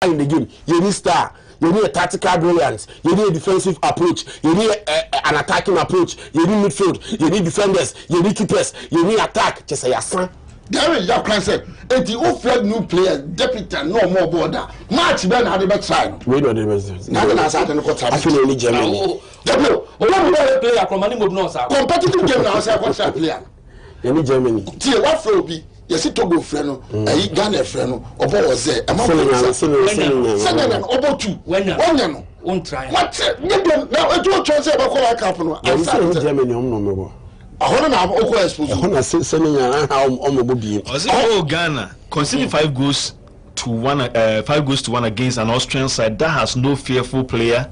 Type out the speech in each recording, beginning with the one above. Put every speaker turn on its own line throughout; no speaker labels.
in the game. You need star. You need a tactical brilliance. You need a defensive approach. You need an attacking approach. You need midfield. You need defenders. You need keepers. You need attack. Just say son.
There is your concept. And the old new player, deputy, no more border. Match Ben had a bad side.
We don't know.
Nothing has happened.
I feel only Germany.
Player from any move knows.
Competitive game now, I watch that player.
You need Germany.
See what will be. Yes, it Togo friend, a Ghana friend, or was there. I'm not saying about two. When you won't try. What? Now, I don't trust about what happened. I'm saying
Germany, I'm no
I want to have Oko exposed.
I want to say something
how Ghana conceding 5 goals to 1 against an Austrian side that has no fearful player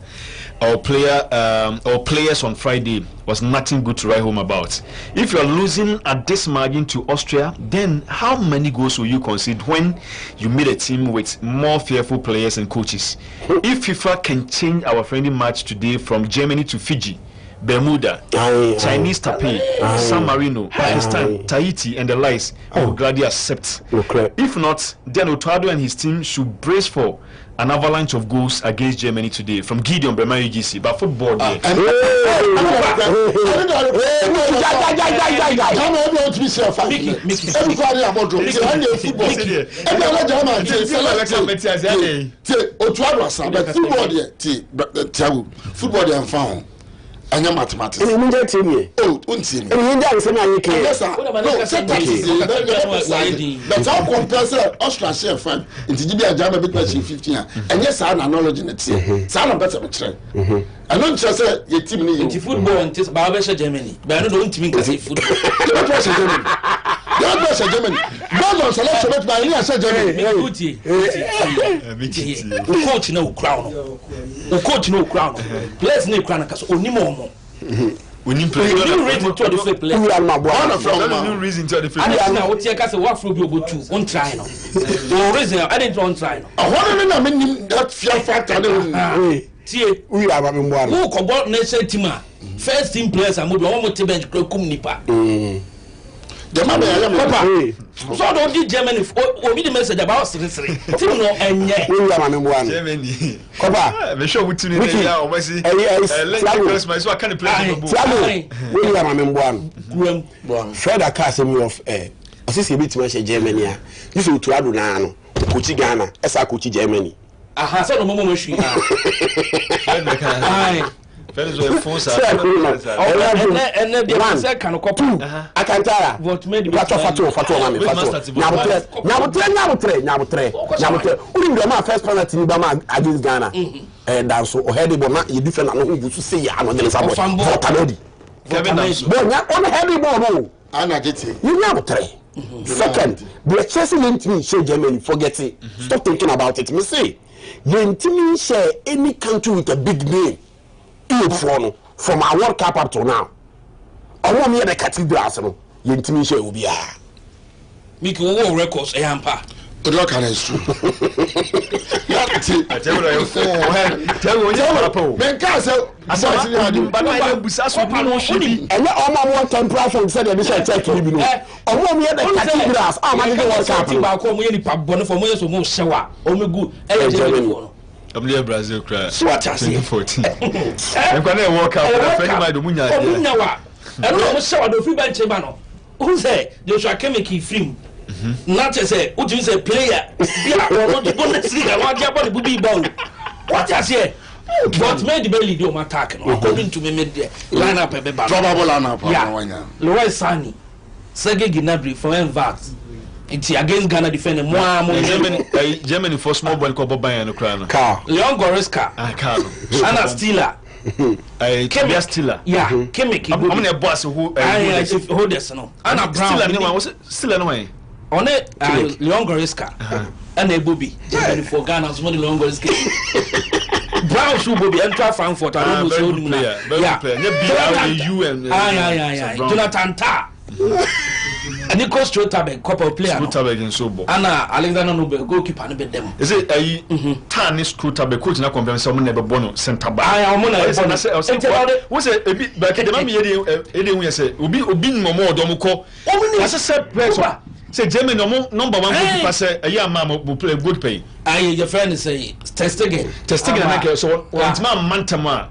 or players on Friday was nothing good to write home about. If you are losing at this margin to Austria, then how many goals will you concede when you meet a team with more fearful players and coaches? If FIFA can change our friendly match today from Germany to Fiji, Bermuda, Chinese Taipei, San Marino, Pakistan, Tahiti, and the likes, I will gladly accept. If not, then Otado and his team should brace for an avalanche of goals against Germany today from Gideon Bremer UGC. But football,
football, and your mathematics.
Oh,
unti. Yes, sir. No, that's how compare Austria share fan into GB Jama bit 15. And yes, I knowledge in it. Sound better betray. I don't just say your team into football and this Barbasha Germany. But I don't mean to say football. Don't pressure Germany. Don't on selection with my near Germany. Coach no crown. Coach no crown. Players no crown because only more.
We need play.
Reason to the flip.
No reason to the flip.
I know what you can say. What for you go to? One try no. No reason. I didn't want try no.
I want to mean that fear factor.
See,
we are having one.
Who come nation team? First team players are moving. One more team bench. Come nipa.
The man
so don't give Germany or me the message about seriously. Team no enye.
We are having one.
Germany.
Koba.
Me sure we tune in there. O see. Let's play. So I can't play.
We are having one. Fred Akase me of osisi bit me Germany a. You say to adu na no. Coach Ghana, esa coach Germany.
Aha, so no mo mo hwi. Ai.
Fellas were force
and the second couple.
Akantara.
What made you
fatu. Nyabutre. Uri ndo ma first penalty ni ba ma against Ghana. Dan so o heady ball na you defend na who to say ya no dey sabo. For Kanodi. Bon ya on heady ball no.
Ana get it.
You nyabutre. Second, the Chelsea team show Germany forget it. Stop thinking about it. Me say, you team share any country with a big name. From our World Cup up to now. I want me the cathedrals. You intimi share will be a
make war records a hamper.
Good luck, and it's true.
I tell you,
Ben Castle, I said,
but I don't business with no shooting.
And all my temper said, and said, take you. I want me the cathedrals. I'm going to work
about community pub bonnet for more so much shower. Only good.
I'm near Brazil cry.
So what I say
14. I'm going to walk out with a friend of my Domunia.
I don't know shower the free bench bano. Who say Joshua Kemeki film? Not to say, what you say player. Yeah, or not to see I want Japan to be ball. What I say? But made the belly do my attack according to me made the line up a baby.
Probable line up. Yeah.
Lois Sani. Sergei Gnabry for MVAX. It's against Ghana defender.
Germany for small ball called Bayern Ukraine.
Car.
Leon Goretzka.
Car.
Anna Stiller.
Kemia Stiller.
Yeah. Kemik.
I'm a boss who
hold this no. Anna Brown.
Anyone was still anyway.
On it, Leon Goretzka. And a booby. Germany for Ghana's money Leon Goretzka. Brown shoe booby enter Frankfurt. I don't know. Yeah. Jonathan Tah. Nico Strotabeg, couple player.
Strotabeg in Sobo.
Anna Alexander Nobel, goalkeeper, and them.
Is it a Tani Strotabeg coach? Now, convince someone never born center back.
I am one.
Was a bit back in the mammy, Eddie, we say, Ubi Momo Domuko. Only as a set pressure. say Germany number 1 goalkeeper say a year man will play good pay.
Your friend is say Testegen
so one man Mantama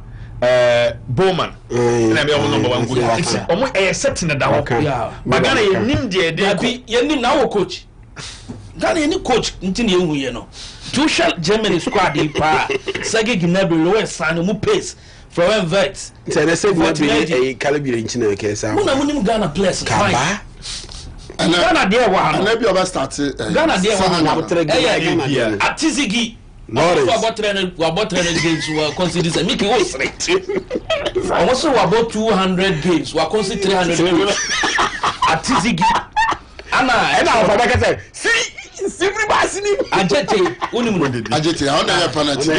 Bowman and I'm your number 1 goalkeeper. Almost a setting it down. Magana you nim there
you nim now coach. Ghana any coach ntin you know. Two Germany squad dey pa. Sage Gnabry lowest sign mu pace. From vets.
Say they say Gnabry calibre ntin ke sa.
Mo na munim Ghana players.
Kaba.
Ghana there wa.
Anabi oba start
Ghana there wa. Atizigi.
Lawrence.
About 300 games were considered Mickey was straight. Also about 200 games were considered 300 games. Atizigi.
Anna Fabaka said, see everybody
Ajete unimu
Ajete I don't have
penalty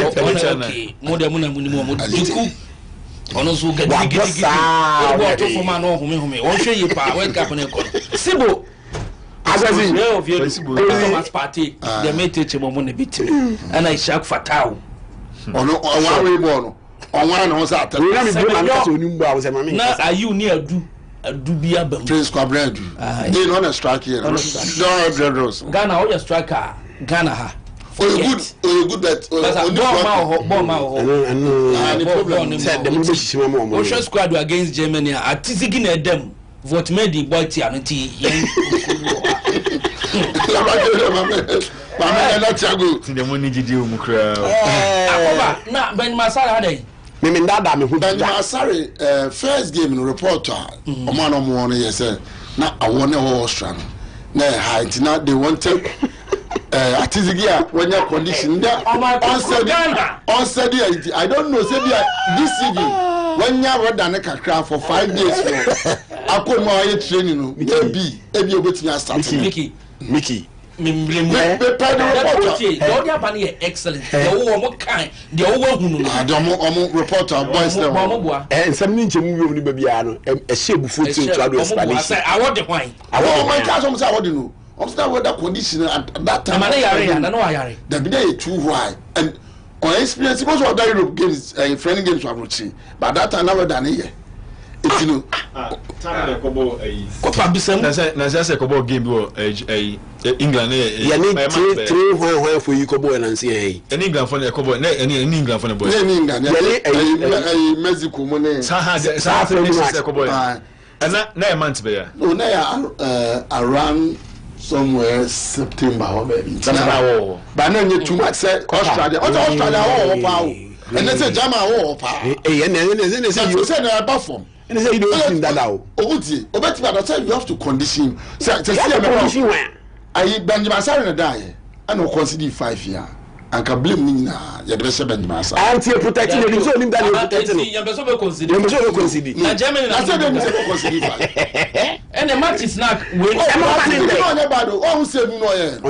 more than muna Juku ono so gidi what for man no home won hwe yi pa World Cup na ko Sibo Azazi no of you must party the mate chemo mo na bitimi ana Ishak Fatau
ono one way ball on one no say attack
na ayu ni adu Dubia Bam
Prince Kwabredu. They not a striker here. Don't
Ghana all your striker Ghana ha.
Oh good bet.
Ocean squad against Germany at Tizigi na dem vote made the boy tia no ti
Mama na Thiago.
The money gidi o mu kra.
Akoba na Ben Masara dey.
Me ndada me hu
Benjamin sorry first game in reporter omo no mo no yes na awon na Austria na height na they wanted Atizigia when your condition there on said I don't know say this season when you were done kakra for 5 days for akomo aye training no ebi obetimi start
Mickey
excellent. The
reporter boys now.
And some ninja movie babiano, a shape food to
I want the wine.
I want my I want to know. I'm still with that condition at that time. The day too wide and on experience most of the Europe games friendly games were routine. But that time never done here. It's you know.
Na say kobo game wo England
ya need 3 for you kobo and say
any England for kobo any England for boy
England Mexico money
say kobo and na month be ya
no na around somewhere September or maybe but no you too much say Australia pa and they say German pa
and say
you say na perform.
And say you don't think that now.
You have to condition. Condition when I Benjamin Sarah die. I no consider 5 years. And can blame me na. You better say Benjamin Sarah.
Anti protecting the so him that you protecting.
You better consider.
You better consider.
Na Germany
I said them consider.
And the match is not when
oh say no here.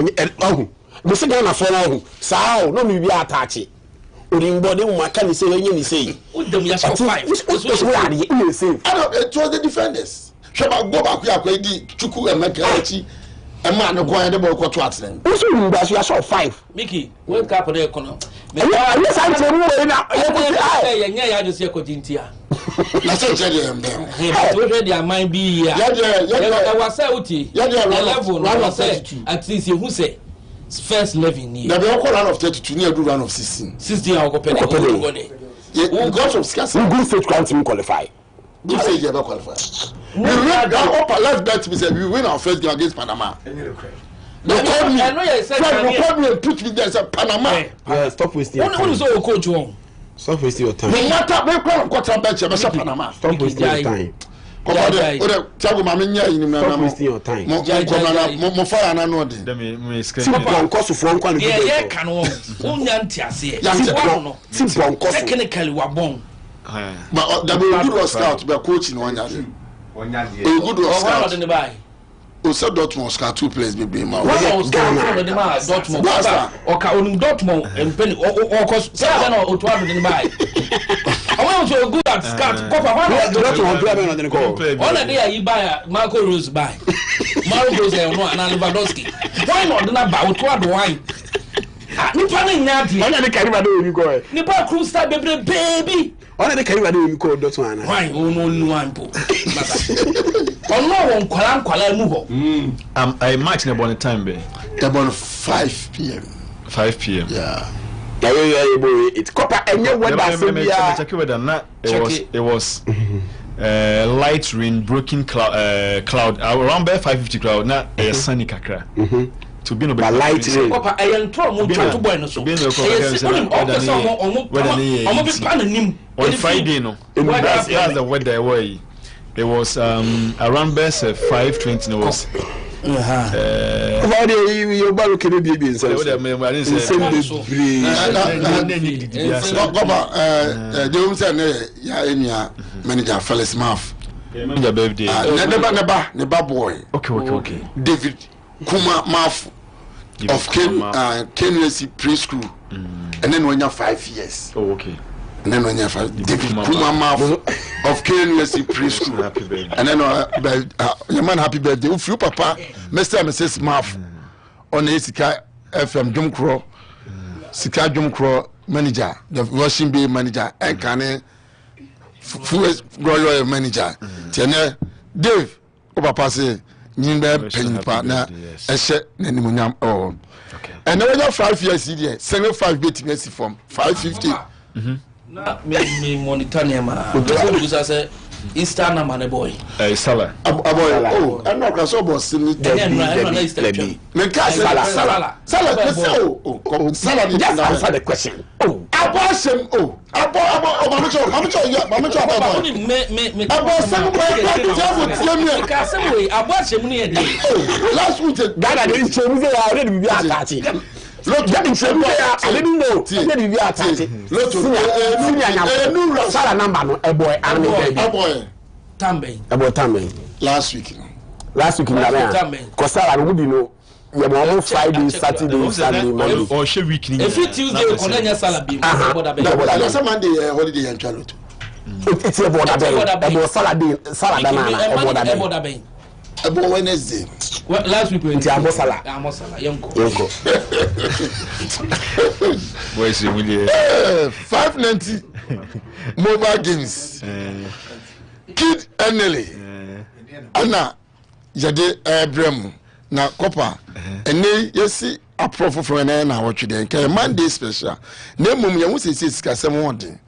Oh. Me say na for now. Sao no me be attach. Body can say when you say
them ya 5
it was the defenders go back here Chuku and Makachi a man no go the ball to accident
you saw 5
Mickey World Cup dey kono
yes I'm saying
ya just here Kodintia
na say them
we dey mind be here ya was say uti level no say at least who say first 11 years.
There be a run of 32 near do run of 16.
16 I go penny.
Because of scarcity.
We go stage can't qualify.
You say you ever qualify. We win down upper let's bet me say we win our first game against Panama.
I know you said
put me there say Panama.
Yeah, stop wasting your time.
What is your coach wrong?
Stop wasting your time.
No matter we call quarter bench say Panama.
Stop wasting your time.
Tiago mama nya yin me na
wasting your time.
Mo fire na no de.
Simple and cost for one quality.
Yeah, can one. Unya ntiase.
Simple and cost.
Technically wa bon.
But the good scout be coach in one year. Good scout. O said Dortmund scout 2 players be ma.
Dortmund. Oka onim Dortmund empeni o cause say na o to ado ni bai. I want to good at scout. Copa one
Dortmund play on the call.
All the day you buy Marco Rose buy. Marco Rose no and Lewandowski. Why not na buy o to ado wine? Nipa na nyati.
Ona de carry bado you go.
Nipa cruise star baby.
Ona de carry bado you go Dortmund.
Why o no one po. ono won kwala mu ho
I match na bon time be
about 5 p.m.
5 p.m.
Yeah.
It's copper and you went
check it was light rain broken cloud around by 550 cloud na sunny kakra to be no
light rain
copper ayen tro mo to boy no so
on Friday no that's the weather way it was around by 5:20 no was
about you baru kene bi bi nse
de say ya enia manager Felix Maf
manager birthday
neba boy
okay
David Kuma Maf of Kenwesi preschool and then when you 5 years
okay
and then when you David Kuma Maf of Kenwesi preschool and then your man happy birthday if you papa Mr. and Mrs. Maf on Sika FM Jumcro Sika Jumcro manager the Russian Bay manager and can full royal manager tiene Dave o papa say nyimbe penny partner ehye nanimunyam oh and when you 5 years here 75 bit mercy from 550
na me monitor nema so say Easter na man boy
Salah
boy oh and no so boss ni me ka Salah Salah
just answer the question
abortion last week
Ghana dey change we already be attached Look, I didn't know. Maybe we are attached. Look, Salah number no a boy and a
boy.
Tambe.
About Tambe.
Last week in
Tambe. Cause Salah would know. You are Friday, Saturday, Sunday, Monday.
Or she week.
If it Tuesday, Colonel Salah be.
That's a Monday holiday in Charlotte.
It's a border bay. About Salah day.
About Wednesday.
Last week we went to
Amosala.
Yonko.
Where's the
590 mobile games. Kid Enely. Anna Jade Abraham na Copper. And you see a profile from an hour today. Monday special. Name mum you say 6
okay.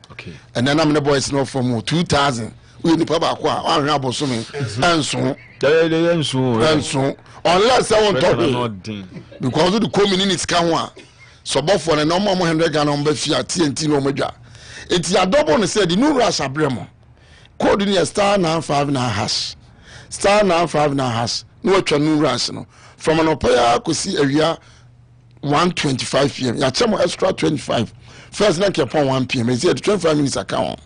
And then I'm the boys no from 2000. We need papa kwa one rabo so me and so unless I want to because the community can one so both for a normal 100 Ghana on Befia TNT no major it's ya double said the new rush abremo code in star 959 hash star 959 hash no new rush no from an opera could see area 1:25 p.m. ya chemo extra 25 first night upon 1 p.m. is 25 minutes account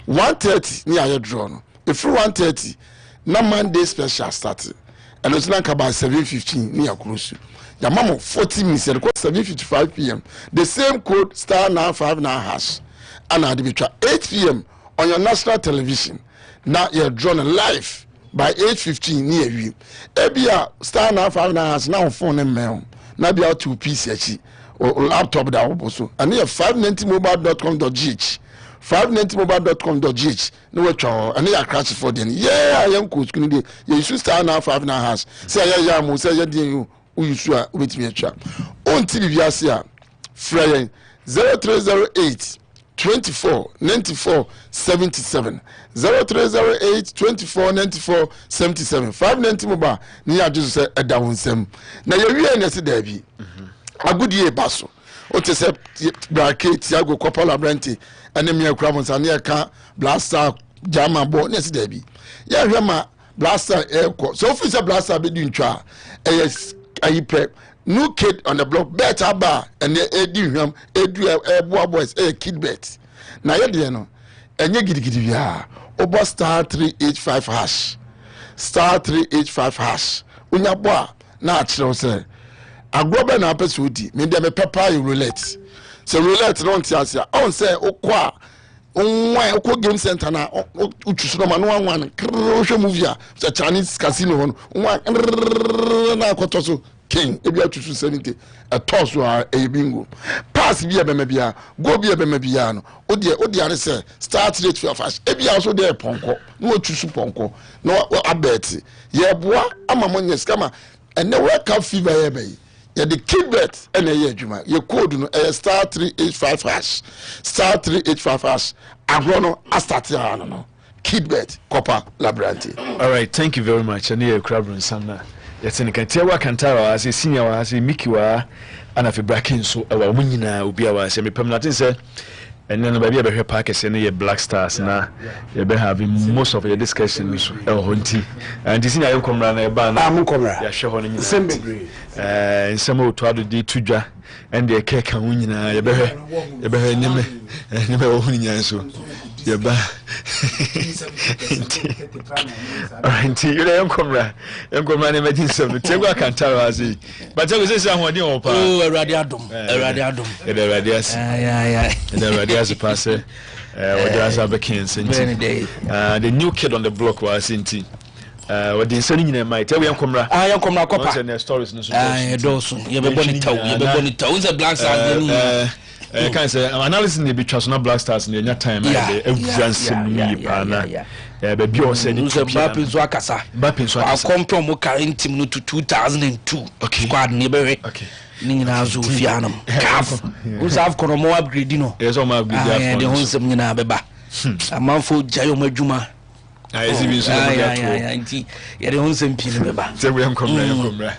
1:30 near your draw. If 1:30, na Monday special started. And it's like about 7:15 near close. Your mama 40 minutes at 7:55 p.m. The same code star 959 hash. And at the 8 p.m. on your national television. Now you're drawn live by 8:15 near you. Ebia star 959 hash now phone and mail. Now be out 2 PC or laptop that also. And here 590mobile.com.gh. 590mobile.com.gh no we twa and ya crash for den yeah I am coach kunu dey you use star now 59 hash say ya mo say ya dey you use a wetimi atwa on tv ase a frey 0308 24 94 77 0308 24 94 77 590 mobile ni ya just say edawonsem na ye wie na se da bi agudie baso o te se bracket Tiago Copa Lebarante enemy akramon na ka blaster jama bo na se da bi ya hwe ma blaster so fi se blaster be di ntwa ayipe new kid on the block better bar and edi hwam edu boys kid bet na ye de no enye gidigidi bia obo star 385 hash star 385 hash unya bo a na akire se agrobe na apese odi me de me pepper roulette so roulette no ntiasia on say okwa onwa okwa game center na uchusu no ma no anwa no hwe movie a Chinese casino no onwa na akoto so king ebi atutu 70 a toss wa e bingo pass bi e be bia go bi e be bia no odi are say start rate for fast ebi also dey ponko no otusu ponko no abet ye boa ama monye skama ene wake up fever ye be ye the kid bet ene ye adwuma ye code no star 385 hash star 385 hash agro no a start ya no kid bet copper Lebarante.
All right, thank you very much. And here Crabron Samna. Yes, and Kantawa Kantara as a senior as a Mikiwa and if a bracken so our winner will be our semi permanent say. And then maybe a package and a Black Stars now. You'll be having most of your discussions Hunty. And this is I come around a ban. I'm coming. Yeah, sure. In some degree. And some of the day to and the cake and winning. You better never winning so. You Alright, you don't come around. You come around and imagine something. Take what I can tell us. But I was saying, oh, a radiadum. As a passer, the new kid on the block was in tea. What the sending in my tell you, I am come copper and their stories. Dawson, you have a bonita, black side. I can't say analysis in the beach not Black Stars in the time. Baby, you said it's a Bappin Swakasa. I'll come from Mokarin team to 2002. Squad neighbor. Nina Zufianum. Who's have Koromo upgrade, you know? There's all my upgrade. The Honsam Nina Beba. A month for Jayo Majuma. I see so. Yeah, the Honsam Pinaba. So we am coming.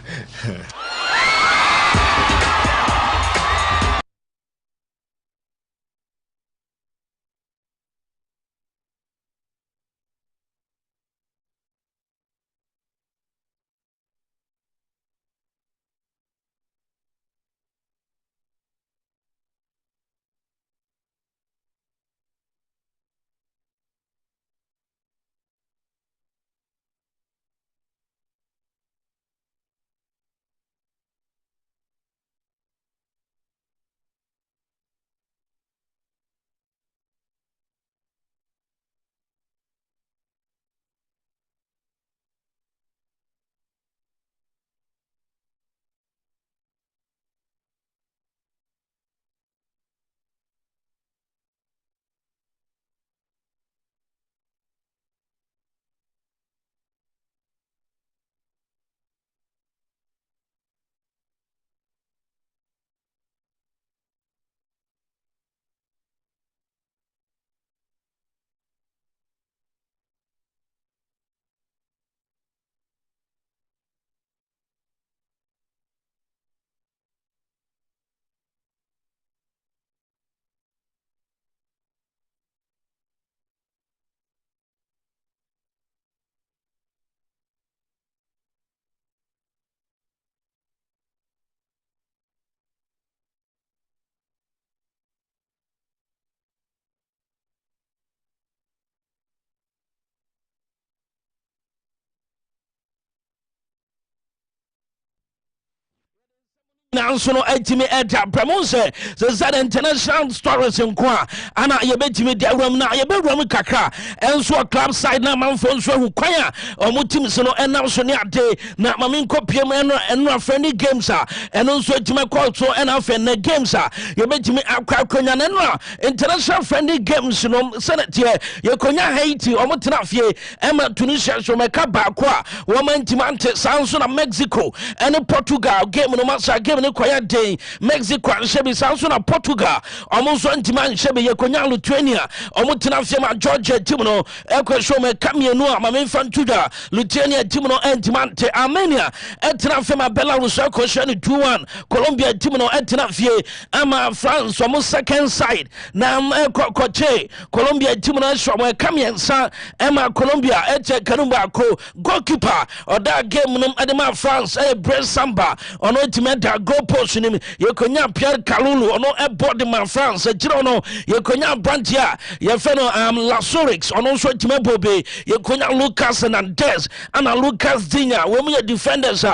Nanso no etimi eta promotion the international stories in kwa ana ye betimi dia ram na ye be ram kakra enso club side na manfo nso hu kwan a omutim se no enam so ne ade na mamin kopiem eno friendly games a eno nso etimi call so ena friendly games a ye betimi akwakonya na eno international friendly games no senate ye konya Haiti omutena fie ema Tunisia so meka ba kwa wo mantimante sanso na Mexico ene Portugal game no masa game ne kwaya day Mexico shebi sanso na Portugal omonso ntima shebi ye konya Lithuania omutena fie ma Georgia team no ekwe show me kamienu a ma memfa ntuda Lithuania team no entimante Armenia etena fie ma Belarus ko shani 2-1 Colombia team no etena fie ama France omo second side na koche Colombia team no show me kamiensa ema Colombia eche kanumba ko goalkeeper oda game no edema France Brest Samba ono timenta go
goal post nim ye konya Pierre Kalulu ono e board man France jiro no ye konya Brantia ye fe no Lasorix ono so time bobe ye konya Lucas Hernandez ana Lucas Dinya we mu ye defenders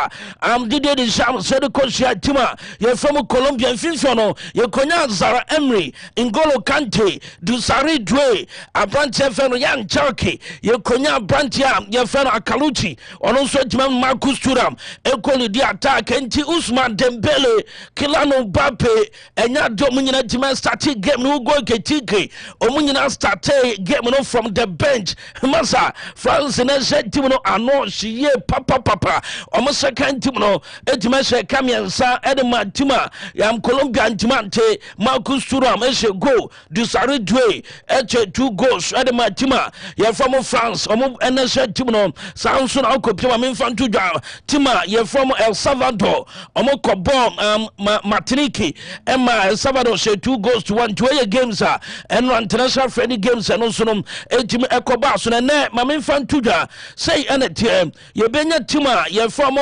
Didier Deschamps said coach tima ye from Colombia finfo no ye konya Zara Emery N'Golo Kante Dusari Dwe Brantia fe no Yan Cherky ye konya Brantia ye fe no Akaluchi ono so time Marcus Thuram ekoli di attack enti Ousmane Dembele Kylian Mbappe enya do munyina tima start game no go ketike omunyina start game no from the bench masa France na set team no ano shiye papa omo second team no etima she kamiensa edema tima yam Colombia ntimante Marcus Thuram eshe go Dusari Dwe eche 2 goals edema tima ye from France omo NS team no sanso na okopia memfantu dwa tima ye from El Salvador omo kobom Martinique Emma El Salvador she 2 goals to 1 2 games and international friendly games and also etimi ekoba so na memfantu dwa say enetie ye benya tima ye from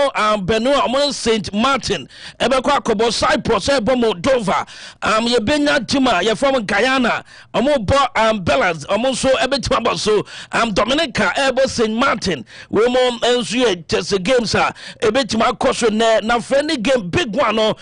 Benoit omo Saint Martin ebekwa akobo Cyprus ebo Moldova ye benya tima ye from Guyana omo bo Belarus omo so ebetima bo so Dominica ebo Saint Martin we mo ensu ye test games ebetima akoso na friendly game big one no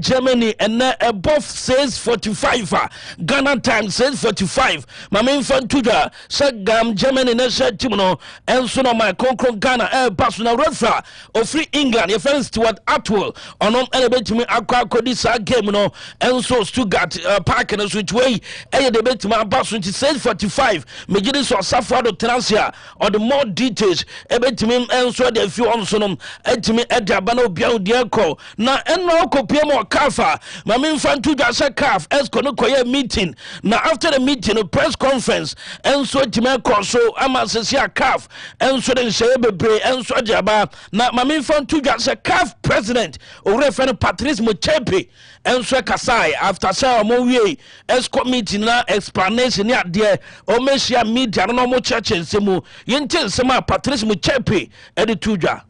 Germany and above 6:45 Ghana time 6:45 memfantu dwa say Germany na set team no enso no my konkron Ghana pass na refa ofri England ye first Stuart Atwell onom elebetimi akodi sa game no enso Stuttgart park na switch way de betimi pass 6:45 megidi so Safado Transia or the more details ebetimi enso de few onso no etimi edaba na obia odieko na enno kopia mo kafa memfantu dwa say CAF esco no koye meeting na after the meeting a press conference enso etimi so amasesia CAF enso den sheye bebre enso ajaba na memfantu dwa say CAF president Orefene Patrice Motsepe enso kasai after say omo wie esco meeting na explanation ya de omeshia media no mo church nsemu yente nsema Patrice Motsepe editudwa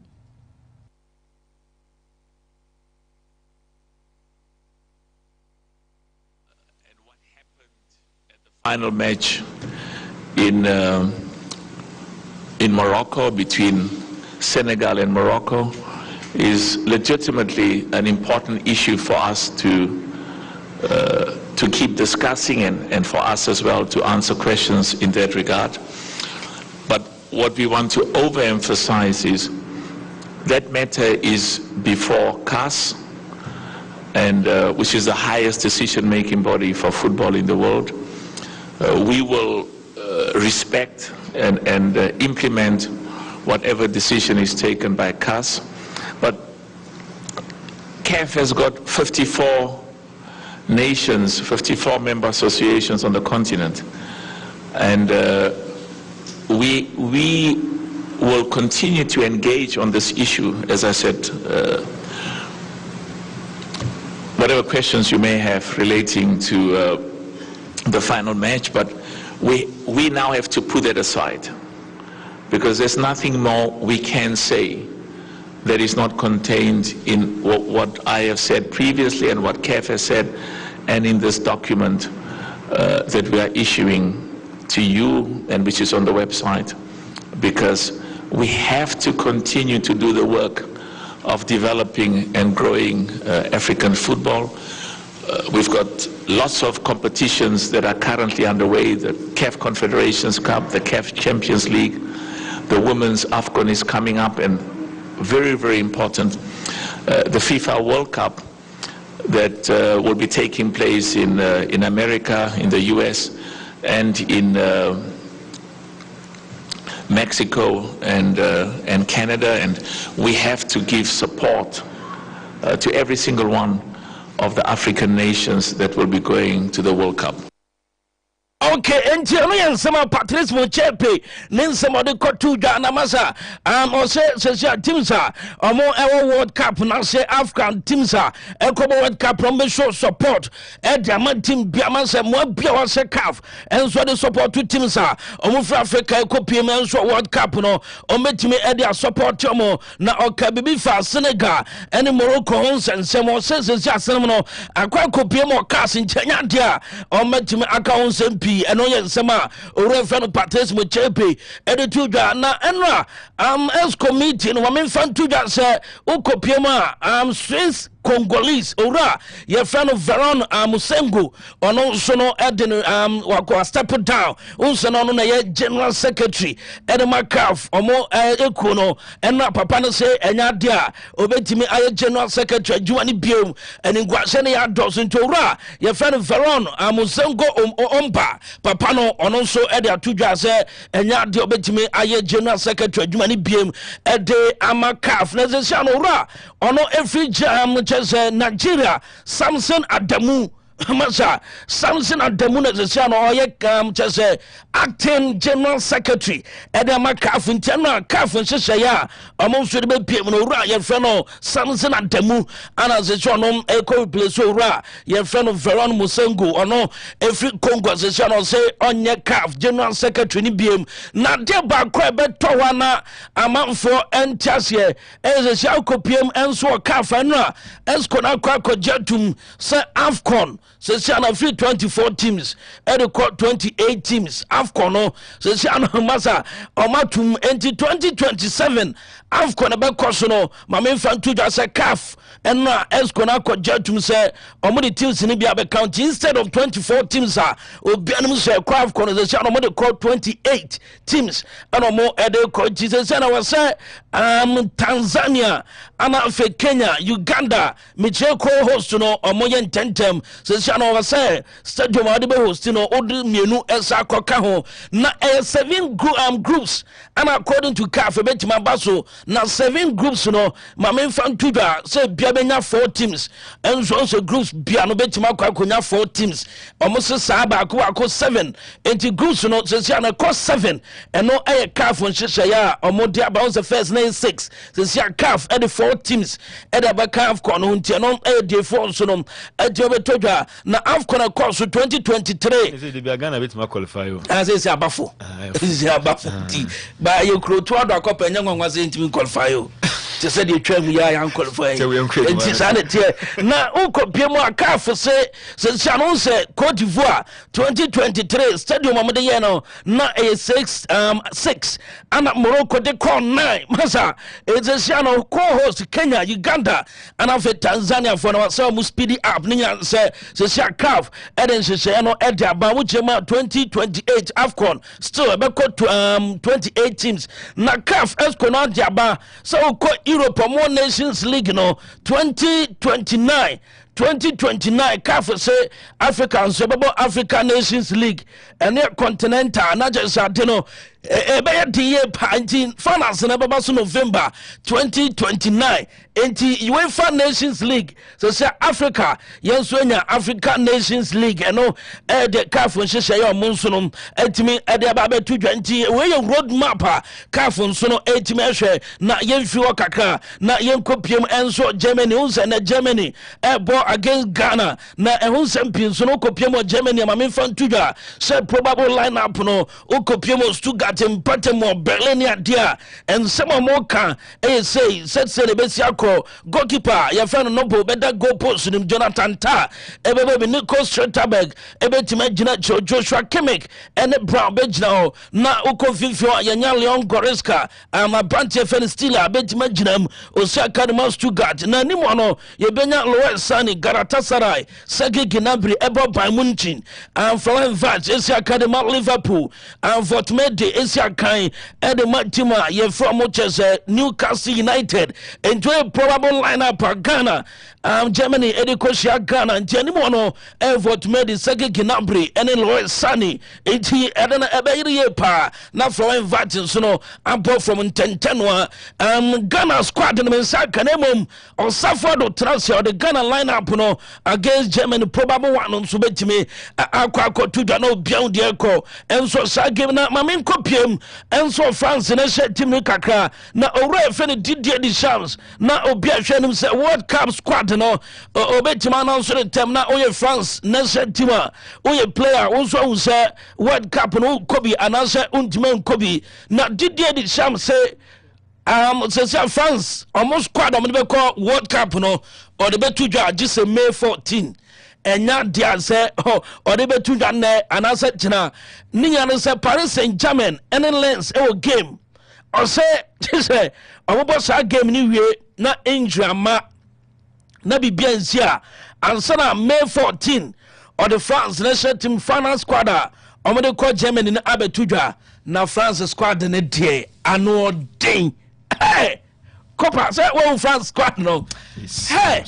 final match in Morocco between Senegal and Morocco is legitimately an important issue for us to keep discussing and for us as well to answer questions in that regard. But what we want to overemphasize is that matter is before CAS, and which is the highest decision-making body for football in the world. We will respect and implement whatever decision is taken by CAS. But CAF has got 54 nations, 54 member associations on the continent. And we will continue to engage on this issue, as I said, whatever questions you may have relating to the final match, but we now have to put that aside, because there's nothing more we can say that is not contained in what I have said previously and what CAF has said, and in this document that we are issuing to you and which is on the website, because we have to continue to do the work of developing and growing African football. We've got lots of competitions that are currently underway, the CAF Confederations Cup, the CAF Champions League, the Women's AFCON is coming up, and very, very important, the FIFA World Cup that will be taking place in America, in the US, and in Mexico and Canada, and we have to give support to every single one of the African nations that will be going to the World Cup.
Okay, and Tiano some Patrice Mochepe, Ninsamo de Kotuja Namasa, or say Timsa, or more our World Cup, now say Afghan Timsa, Elcobo World Cup from the show support, and Diamond Team Biamas and more Biawase Calf, and so the support to Timsa, or for Africa, Copium World Cup, no, or Metime Edia support Tomo, now Kabifa, Senegal, and Morocco, and some more says, Yasamano, a quite Copium or Cass in China, or Metime accounts MP, and Oyen Sama, or Reverend Patrice Mochepe, Edituja, na Enra, as committee, and women fan to that, say, Ukopiema, Swiss. Congolese ora your friend of Veron Musengo ono so no eden wako step down unso no na ye general secretary Edmakaf omo ekuno enna papa no say enya dia obetimi aye general secretary juani biom eni gwase ne ya doso nto ora your friend of Veron Musengo omba papa no ono so ede atudwa say enya dia obetimi aye general secretary juani biom ede Amakaf na se sha no ora ono every jam Nigeria, Samson Adamu, Masa, Samson Adamu, the son of just acting general secretary, Edama Calf in General Calf and Shaya, amongst the people, your friend Samson Adamu, and as a son of Echo Place, your friend of Veron Musengo, or no, every Congo, the son of say on your calf, general secretary, Nibium, not dear Bakwebe Towana, amount for Entasia, as a Shauko PM and so calf and as Konaka Jetum, Sir Afcon. Says free 24 teams, Edicot 28 teams, AFCON, says Masa, Omatum, enti 2027, AFCON about Kosono, my main fan to just a calf, and now Escona Jetum say, Omodi teams in Ibia County instead of 24 teams are, will be say, craft conversation, Omodi called 28 teams, and more Edicot Jesus, and I was say, Tanzania, Anafe Kenya, Uganda, Michelle co-host, Omoyen Tentem, says Shano say, Stadium Adibe hostino, Odu Mienu, Esa Kokaho, na 7 groups, and according to Cafe Betimabaso, now 7 groups, my main fan Tuda, say Biabenya 4 teams, and so groups Biano Betimakunya 4 teams, almost Saba Kuako 7, and the groups, says Yana cost 7, and no air calf on Shishaya, or Modia bounce the first name 6, says Ya calf at the 4 teams, at the back of Conuntianon, at the 4 sonum, at Jobetoja, na AFCON course 2023.
Is it the Ghana bit more qualify?
As I say, Abafo. Is Abafo. By your crew, 2 cup and young one was in to qualify you. Just said you train me, I am qualified. It is sanity. Now, Uncle Piemo Calf say, says Shannon said, Cote d'Ivoire 2023, Stadium Amadayano, na a 6, and Morocco, they call 9. Massa, it's a Shannon co host Kenya, Uganda, and I've Tanzania for ourselves speedy up. Nia said, Calf, Eden Shano, Edia, Bawujema 2028 AFCON, still about 28 teams. Na Calf, Escona Jaba, so Europe or more Nations League, 2029. 2029 CAF say African African Nations League and continental not just Adeno finance November 2029 enti UEFA Nations League so say Africa yenswenya African Nations League eno the CAF nhyehyɛ yɛ monsonom etimi de ababe 2020 we your road map CAF nsono etimi ehwɛ na yemfi wɔ kakra na yenkopiem enso Germany unse na Germany ebo against Ghana na ehun pin nsono kopiem wɔ Germany ma memfa ntudwa say probable lineup no ukopiem Stuttgart mpatemo Berlin dia and some more can say said the besiako goalkeeper your friend no better goal post nim Jonathan Ta ebebe Nico Stretterberg ebetima gina Joshua Kimmich and Brown Bejna na ukofifio yanya Leon Goretzka abrantie fen Stiller betima ginam Osaka de Stuttgart na nimono yebenya Lois Sani Galatasaray Sergei Gnabry ebo Bayern Munich and Florian Wirtz Osaka de Liverpool and Fortmede Esiakan and the Matima ye from Newcastle United into a probable lineup Ghana Germany edi koshia Ghana ntani mo no effort made Serge Gnabry ene Leroy Sane enti edena ebeyire pa na from inviting so no abo from Ntentenwa Ghana squad no mensa kanemom on Safado transfer the Ghana lineup no against Germany probable one so betimi akwa to no bian de ko enso sa game na mamen kopiem enso France na she team no kakra na owura fe ne Didier Deschamps na obi ahwenim se World Cup squad no obetima na so the term na oye France na she team oye player wonso say World Cup no kobi anase untima kobi na Didier Deschamps say say France almost squad am be call World Cup no or the betu dwa just May 14 enya dia say or the betu dwa na anase china niya no say Paris Saint-Germain ene Lens e game or say obo sa game ni wie na injury ama na bibia nsia ansana May 14 or the France national team final squad omo de call Germany na abetu dwa na France squad ne die ano den hey Copa say one France squad no hey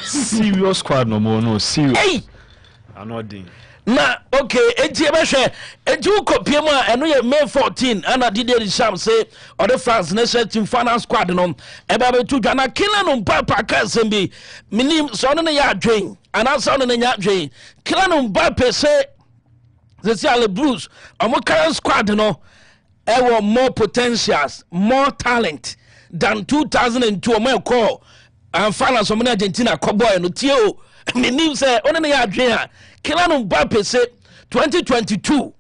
serious squad no more no serious
hey
anodin
na okay enti ebehwe enti ukopie mu a eno ye May 14 ana Didier Deschamps say or the France national team final squad no eba betu dwa na Kylian Mbappe ka sembi minim so no ya adwen ana so no nya adwen Kylian Mbappe say the Blues omo current squad no ewo more potentials more talent than 2002 omo call and finals omo Argentina cowboy no tie o minim say ono ne ya adwen a Kylian Mbappe say 2022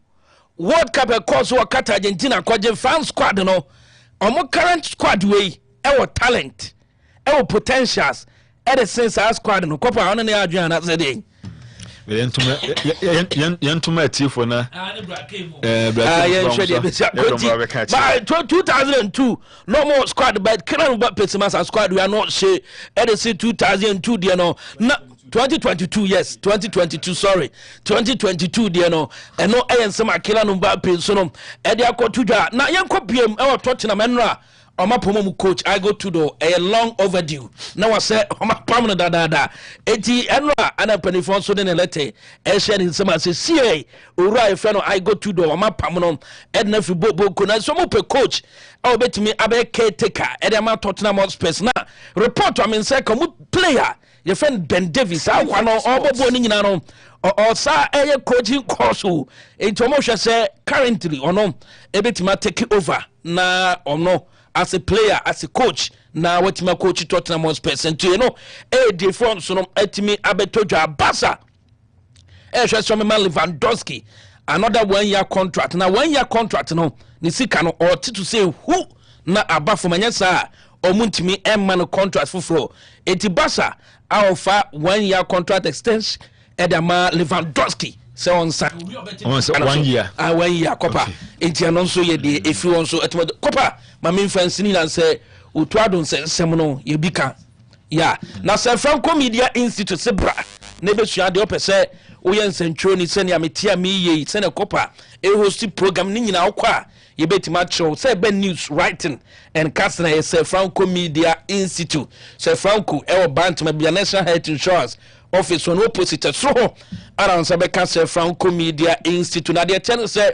World Cup course wa kata Argentina kwaje France squad no omo current squad we ewo talent ewo potentials e sense our squad no kopa ono ne ya adwen na say dey
yentuma tifo na
by 2002 no more squad but Kylian Mbappe Simasa squad we are not sure it say 2002 there no 2022 yes 2022 sorry 2022 there no and no ensema Kylian Mbappe so no e dey akotudwa na yenkopiem e wo Tottenham enra Omapom coach I go to the a long overdue. Now I say Omapam da eti enra ana penifon so den letter e share in some say see ura e friend I go to the Omapam no edna fi bobo kuna so mo pe coach e obetimi abe caretaker e dey ma Tottenham Hotspur na report am say come player your friend Ben Davies akwa no obobo ni nyina no or sa eye coaching course enti mo hwe say currently ono ebetima take over na ono as a player, as a coach, now what my coach Tottenham Hotspur to you know, different so etimi abetoja basa. Just from man Lewandowski, another 1 year contract. Now 1 year contract no, ni sika no or to say who na aba for manyasa or muntimi man contract for eti basa offer 1 year contract extension edama Lewandowski. So on
1 year.
1 year copper. Enti anonso ye de efi won so etimo copper. My main fans ni na say utwado semono ye bika. Yeah. Na San Franco Media Institute sebra. Na besua de opese oyen sentro ni se ne ametia mi ye se ne copper. E host program ni nyina okwa ye betima show say ben news writing and casting na San Franco Media Institute. San Franco e wo Bantam Bia National Health Insurance office on opposite so around Sabeka San Franco Media Institute. Na de channel say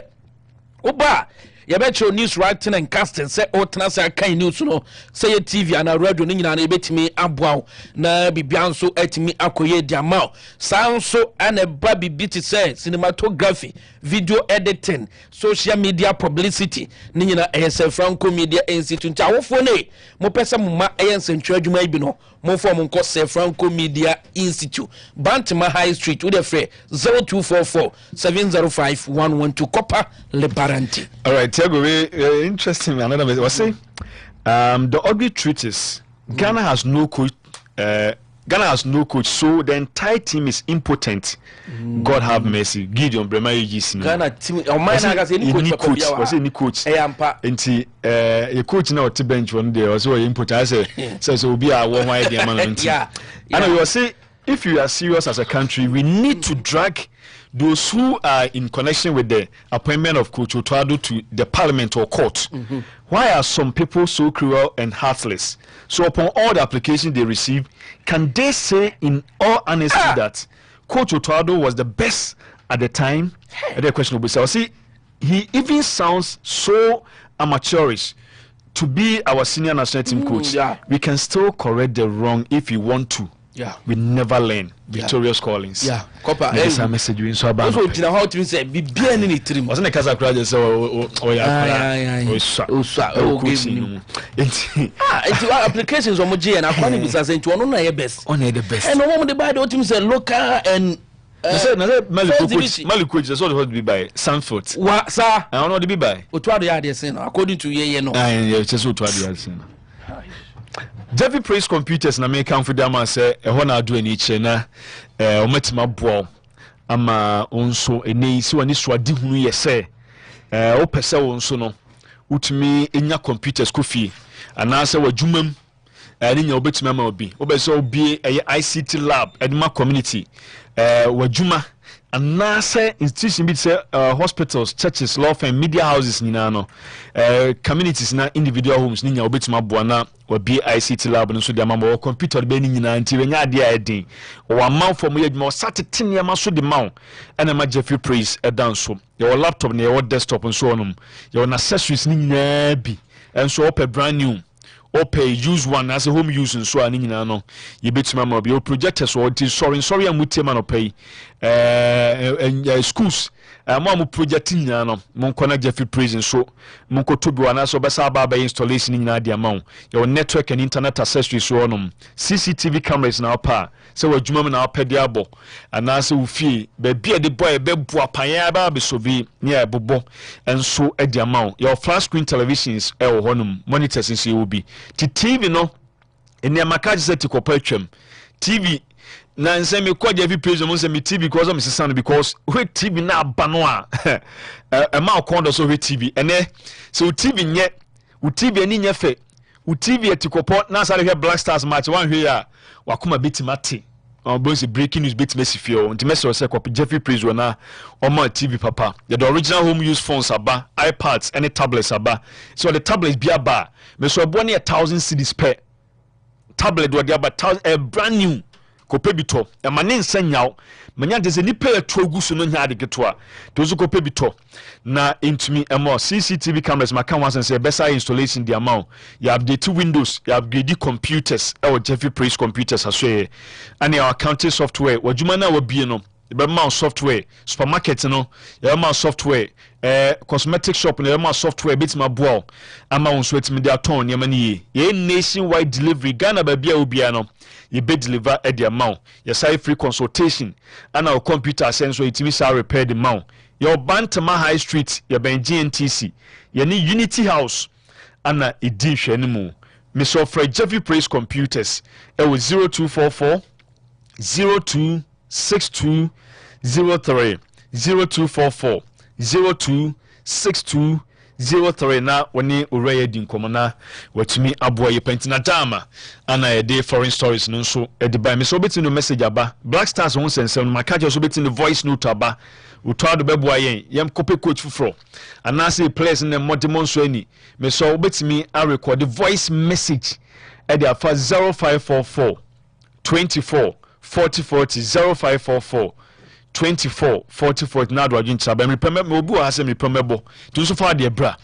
oba ye betcho news writing and casting say otna say kan news no say TV and radio ni nyina na ebetimi aboa na bibia nso etimi akoye diamao sanso ana ba bibiti say cinematography video editing social media publicity ni nyina San Franco Media Institute awofo ne mo pese mo ma ensentwa adwuma ibi no mo form nko San Franco Media Institute Bantima High Street with the free 0244 705 112 Copper Lebarante.
All right, Tiago, interesting. Another was say, the ugly truth is Ghana has no coach. Ghana has no coach, so the entire team is impotent. God have mercy. Gideon Brema UGC.
Ghana team. Any coach.
Was any coach? Enti a coach now to bench one day was so impotent. I say so be a one idea man. Yeah. And you say if you are serious as a country, we need to drag those who are in connection with the appointment of Coach Otuado to the parliament or court, why are some people so cruel and heartless? So upon all the applications they receive, can they say in all honesty that Coach Otuado was the best at the time? The question will be, so see, he even sounds so amateurish to be our senior national team coach. We can still correct the wrong if we want to. We never learn. Victorious callings.
Copper.
There's a message you in so about.
Also, you how to say be bien in it.
Wasn't a casa crowd so
applications on Moji and Aquani business and to one of your best. On the best. And no one the buy the team say local and Malikuj is all to be by Sanford. What, sir? I don't know to be by. What are the ideas according to ye no?
I just what ideas. Jeffy Praise Computers na make come for them and say e ho na do ani che na omatima boa ama onso eni si wani so ade hunu ye se o pese wonso no utumi enya computers kofi ana se wadwumam ani nya obetuma ma obi obese obi ICT lab edema community wadwuma ana se institution bi say hospitals, churches, law firm, media houses nyina no communities na individual homes ni nya obetuma boa na wabi ICT lab no so de amama wo computer be ni nyina nti we nya ade a edin wa man for mo yadwuma satete ne ma so de ma ena ma Jeffrey Praise edan so your laptop na your desktop and so on your accessories ni nyina bi enso op brand new use one as a home use and so on nyina no ye betuma ma your projectors or sorry amutema no pay schools mo projecting nyina no mon connect Jeffrey Praise so mon ko tobi wana so besa ba installation nyina dia ma your network and internet accessories so on CCTV cameras na pa so wadwuma na pa dia abo ana se wo fie be bia de boy be bua pan ba be so bi ne bobo enso e dia ma your flat screen televisions e wo honum monitors nsi wo bi ti TV no ene makaji se ti kopatwam TV na nse me kwa Jeffrey Praise mo se me TV because I'm sisano because we TV na abano a ma kondo so we TV ene so TV nye u TV ani nye fe u TV etikopo na sare hwe Black Stars match wan hwe ya wakoma betimate on boys breaking news betimase fio nti message se kwa Jeffrey Praise na o ma TV papa the original home use phones aba iPads any tablets aba so the tablets bi aba me so bo na 1000 cedis per tablet what aba brand new kopebito e mane nsanyaw manya de se nipa etogu so no nya ade geto to so kopebito na intumi emo CCTV cameras maka wan say better installation the amount you update windows you upgrade computers e Jeffrey Praise Computers aswe and our accounting software wadwuma na wabie no be ma software supermarket no ya ma software cosmetic shop no ya ma software bitima boa ama wonso etimi de aton ne mani ye nationwide delivery Ghana ba bia obia no ye be deliver at the amount ye say free consultation and our computer sense so etimi sa repair the amount your Bantama High Street ye ben GNTC ye ni Unity House ana edi hwe ne mu me so for Jeffrey Praise Computers e was 0244 026203 0244 026203 na woni ureye di nkomona watumi aboa ye pentina dama ana ye dey foreign stories no so e dey buy me so beti no message aba Black Stars won sensem makaje so beti no voice note aba utwado beboa yem kope coach fufro ana say players na modemon so ani me so betimi a record the voice message e dey afa 0544 24 4040 0544 24 4040 na do adwin chaba me peme me obu ha se me pemebo to so far de bra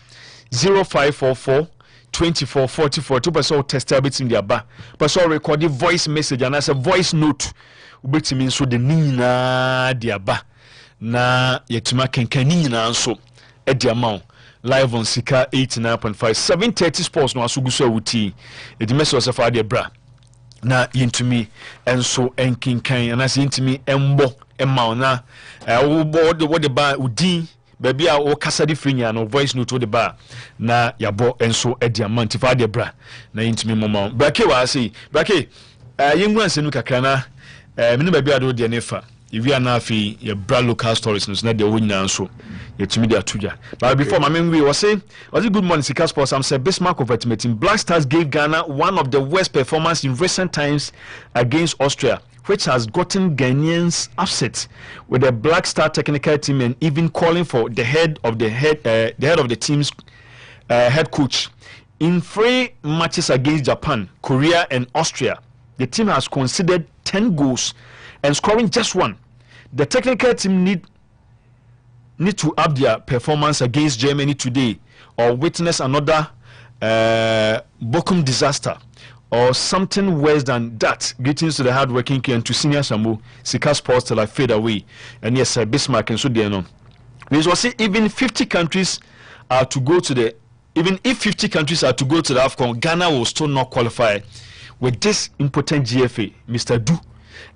0544 24 4040 to person test bit in the aba person record the voice message and as a voice note ubetimi so de nina de aba na yetuma kenkan nina nso e de amount live on Sika 89.5 730 sports no asugu so awuti e de message so far de bra na yintumi enso enkinkan na se yintumi embo emma na wo de ba udin baby a wo kasa de frinya no voice note de ba na yabo enso ediamant fa de bra na yintumi moma brake wa sei brake yengu ansenu kakra na mini baby ado de nefa iwi ana afi ye bra local stories no na de wonyina nso yetumi de atuja but before my we was say was it good morning Sika Sports I'm say Bismarck of ultimate team Black Stars gave Ghana one of the worst performance in recent times against Austria which has gotten Ghanaians upset with the Black Star technical team and even calling for the head of the team's head coach. In 3 matches against Japan, Korea, and Austria, the team has conceded 10 goals and scoring just 1. The technical team need to up their performance against Germany today, or witness another Bochum disaster, or something worse than that. Greetings to the hardworking and to Senior Sambu, Sika Sports till I fade away. And yes, Bismarck and so there no. We will see even if 50 countries are to go to the AFCON, Ghana will still not qualify with this impotent GFA, Mr. Du.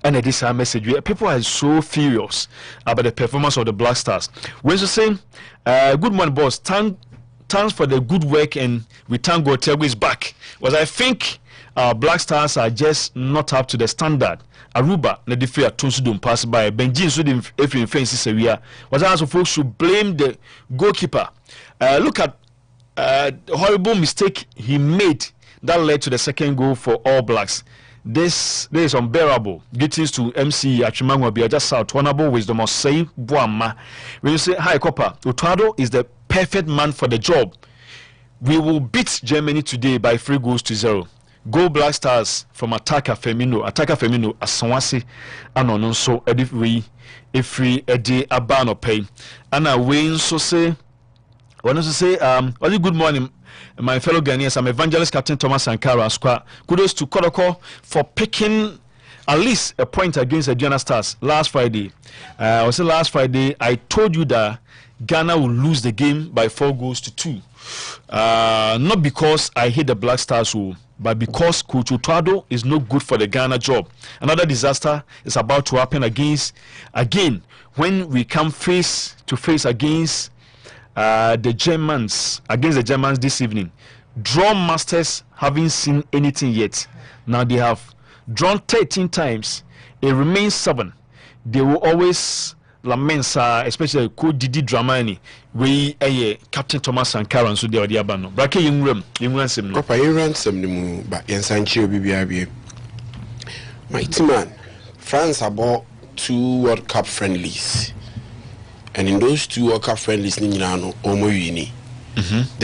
And this our message. People are so furious about the performance of the Black Stars. We're just saying, good morning, boss. Thanks for the good work, and we thank God Tego is back. Was I think our Black Stars are just not up to the standard. Aruba, na the fair Tonsudum pass by Benjin Sudim every fences area. Was also folks should blame the goalkeeper. Look at the horrible mistake he made that led to the second goal for All Blacks. This is unbearable. Greetings to MC Achimangwa Biaja South. Honorable wisdom of saying Buama. When you say hi Copper, Otado is the perfect man for the job. We will beat Germany today by 3-0. Go Black Stars from Attacker Femino, Asawasi, and on so every day abano pay. And I win so say, when I say good morning. My fellow Ghanaians, I'm Evangelist Captain Thomas Sankara Squad. Kudos to Kodoko for picking at least a point against the Ghana Stars last Friday. Last Friday, I told you that Ghana will lose the game by 4-2. Not because I hate the Black Stars, but because Coach Otado is no good for the Ghana job. Another disaster is about to happen again when we come face to face against the Germans this evening. Draw masters haven't seen anything yet. Now they have drawn 13 times. It remains 7. They will always lament, especially Coach Didi Dramani, we Captain Thomas Sankara and so they are the abano. Brake you ransom no. Papa you ransom no, but Yansanchi BBRB. Mighty man, France have bought 2 World Cup friendlies. And in those 2 World Cup friendlies, the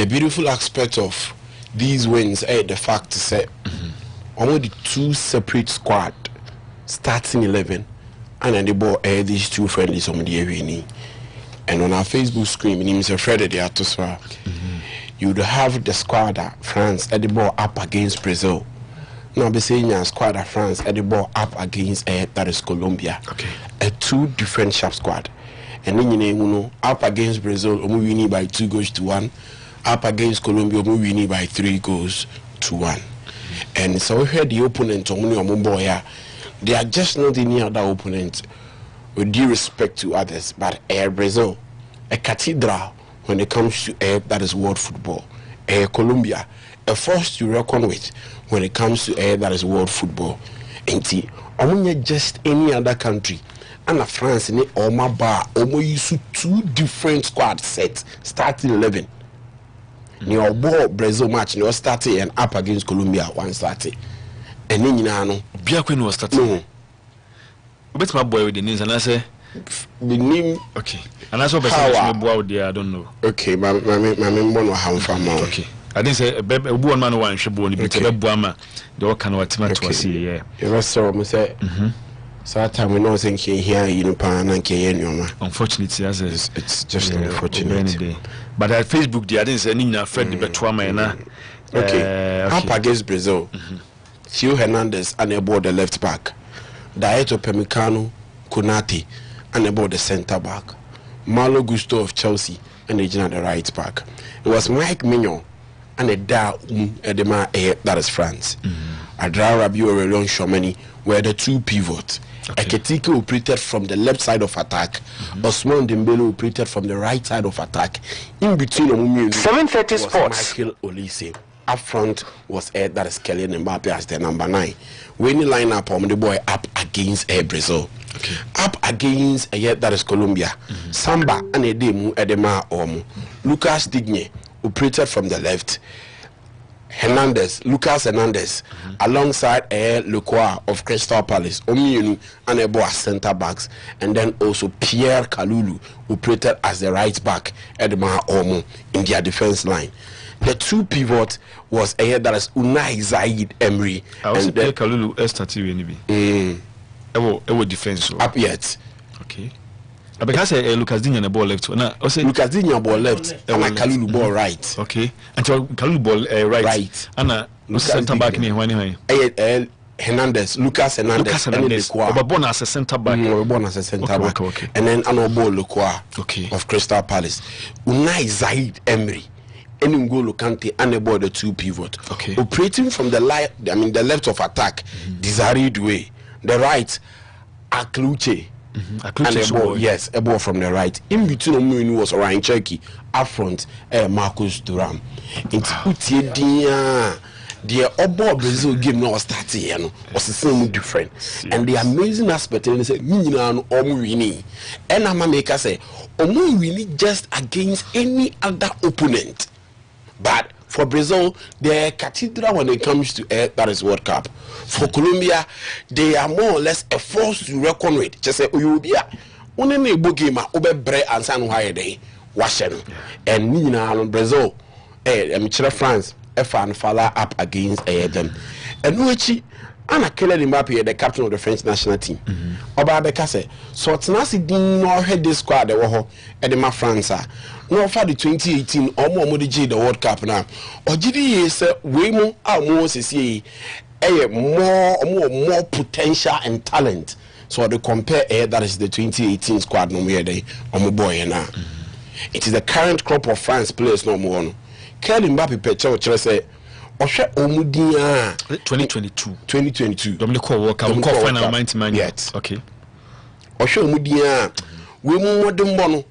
beautiful aspect of these wins is the fact that only 2 separate squad starting 11, and then they bought these 2 friendlies on the winning. And on our Facebook screen, it means you would have the squad at France at the ball up against Brazil. Now be saying squad at France at the ball up against that is Colombia. Okay. A 2 different sharp squad. And then up against Brazil, we winning by 2-1. Up against Colombia, we winning by 3-1. And so we heard the opponent they are just not any other opponent with due respect to others, but Brazil, a cathedral when it comes to that is world football. Colombia, a force to reckon with when it comes to that is world football. And just any other country. And France in Oma Bar, use 2 different squad sets starting 11. Your ball Brazil match, you starting and up against Colombia 1-30. And then Biaquin was starting. But my boy with the names, and I say the name okay. And that's what I don't know. Okay, my member have from okay. I didn't say a one man one should be Buama. The all can what to see. Yeah, the rest of them say. So time we know thinking here in Pan and unfortunately, it's just unfortunate. But at Facebook, I didn't say any friend Betuama. Okay, up against Brazil. Theo Hernandez and about the left back. Daeto Pemicano, Konate, and about the centre back. Malo Gusto of Chelsea and the right back. It was Mike Mignon and a Edema that is France. Adra Rabiot Aurelien Tchouameni were the 2 pivots. Okay. Ekitike operated from the left side of attack. Ousmane Dembele operated from the right side of attack. In between 7:30 Sports. Michael Olise. Up front was that is Kylian Mbappe as the number 9. When you line up the boy up against Brazil. Okay. Up against that is Colombia. Samba and Edema Lucas Digne operated from the left.
Lucas Hernandez, alongside Lecoa of Crystal Palace, Omiunu and Ebo as centre backs, and then also Pierre Kalulu, who operated as the right back at Omo in their defense line. The two pivot was that is Unai Zaid Emery.
I also Pierre Kalulu started anyway. Ewo defense.
Up yet.
Okay. Because Lucas Digne ball left.
Lucas Digne ball left and Kalulu ball right.
Okay. And Kalulu ball right. And center back ni
Hernandez, Lucas Hernandez,
born as a centre back.
Born as a centre back.
Okay.
And then Anobo Lecoa
okay.
of Crystal Palace. Unai Zaid Emery. N'Golo Kante and about the two pivot.
Okay.
Operating from the the left of attack, Desiree Doué. The right, Akluche. Yes, a ball from the right. In between Omuinu was Ryan Cherky. Up front, Marcus Thuram. It's Utiedina. The Obo Brazil game now started here. Was the same different. And the amazing aspect is that Minina Omuini. And Amameka say Omuini just against any other opponent. But for Brazil, they are cathedral when it comes to that is World Cup. For Colombia, they are more or less a force to reckon with. Just say, Uyubia, one in a book game, Obe Bre and San Why Day, Washington, and Nina on Brazil, France, and Fala up against them. And Nuichi, Anna Kelly Mbappe, the captain of the French national team. Oba Bekase, so Tanasi didn't know head this squad, the Woho, Edema France. No, for the 2018 or more the World Cup now. Or GD is way more more potential and talent. So they compare that is the 2018 squad no more day or boy now. It is the current crop of France players no more. Kelly Mbappe Pecho say Osha Omudia 2022.
Dominic World Cup final 90 man
yet.
Okay.
Osha Omudia we more than one.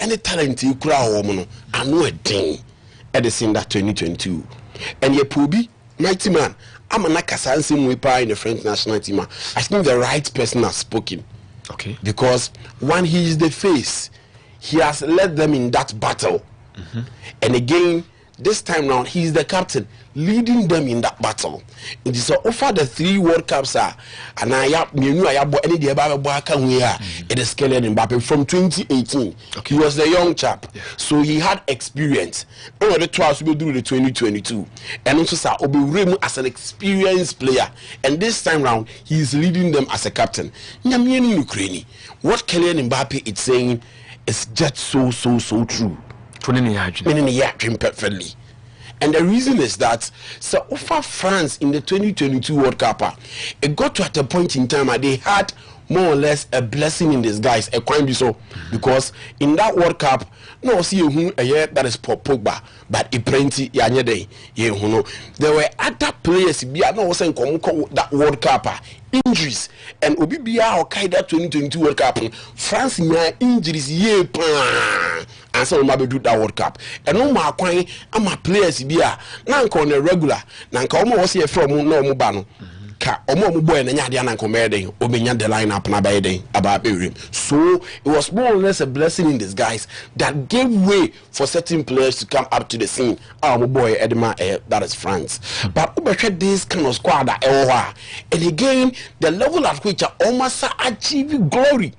Any talent you crowd woman, I know a thing at the same that 2022. And ye Pubi, mighty man, I'm a Nakasan we in the French national team. I think the right person has spoken.
Okay.
Because when he is the face, he has led them in that battle. And again, this time round, he is the captain, leading them in that battle. It is over the 3 World Cups and it is Kylian Mbappe from 2018.
Okay.
He was the young chap, so he had experience. And the twice we do the 2022, and also Obi as an experienced player. And this time round, he is leading them as a captain. Ukraine. What Kylian Mbappe is saying is just so true. Perfectly. And the reason is that so over France in the 2022 World Cup, it got to at a point in time they had more or less a blessing in disguise, a crime so because in that World Cup, no see who a year that is Pogba, but it plenty day. There were other players be no saying that World Cup injuries and Obibia or Kaida 2022 World Cup France injuries and so maybe do that World Cup and no more kwan ama players be na nka on a regular na nka omo was here from no mo ba no ka omo boy na nya de na nka meden obenya the line up na by den about him. So it was more or less a blessing in disguise that gave way for certain players to come up to the scene. Our boy Edema that is France. But over this kind of squad and again the level at which almost achieve glory.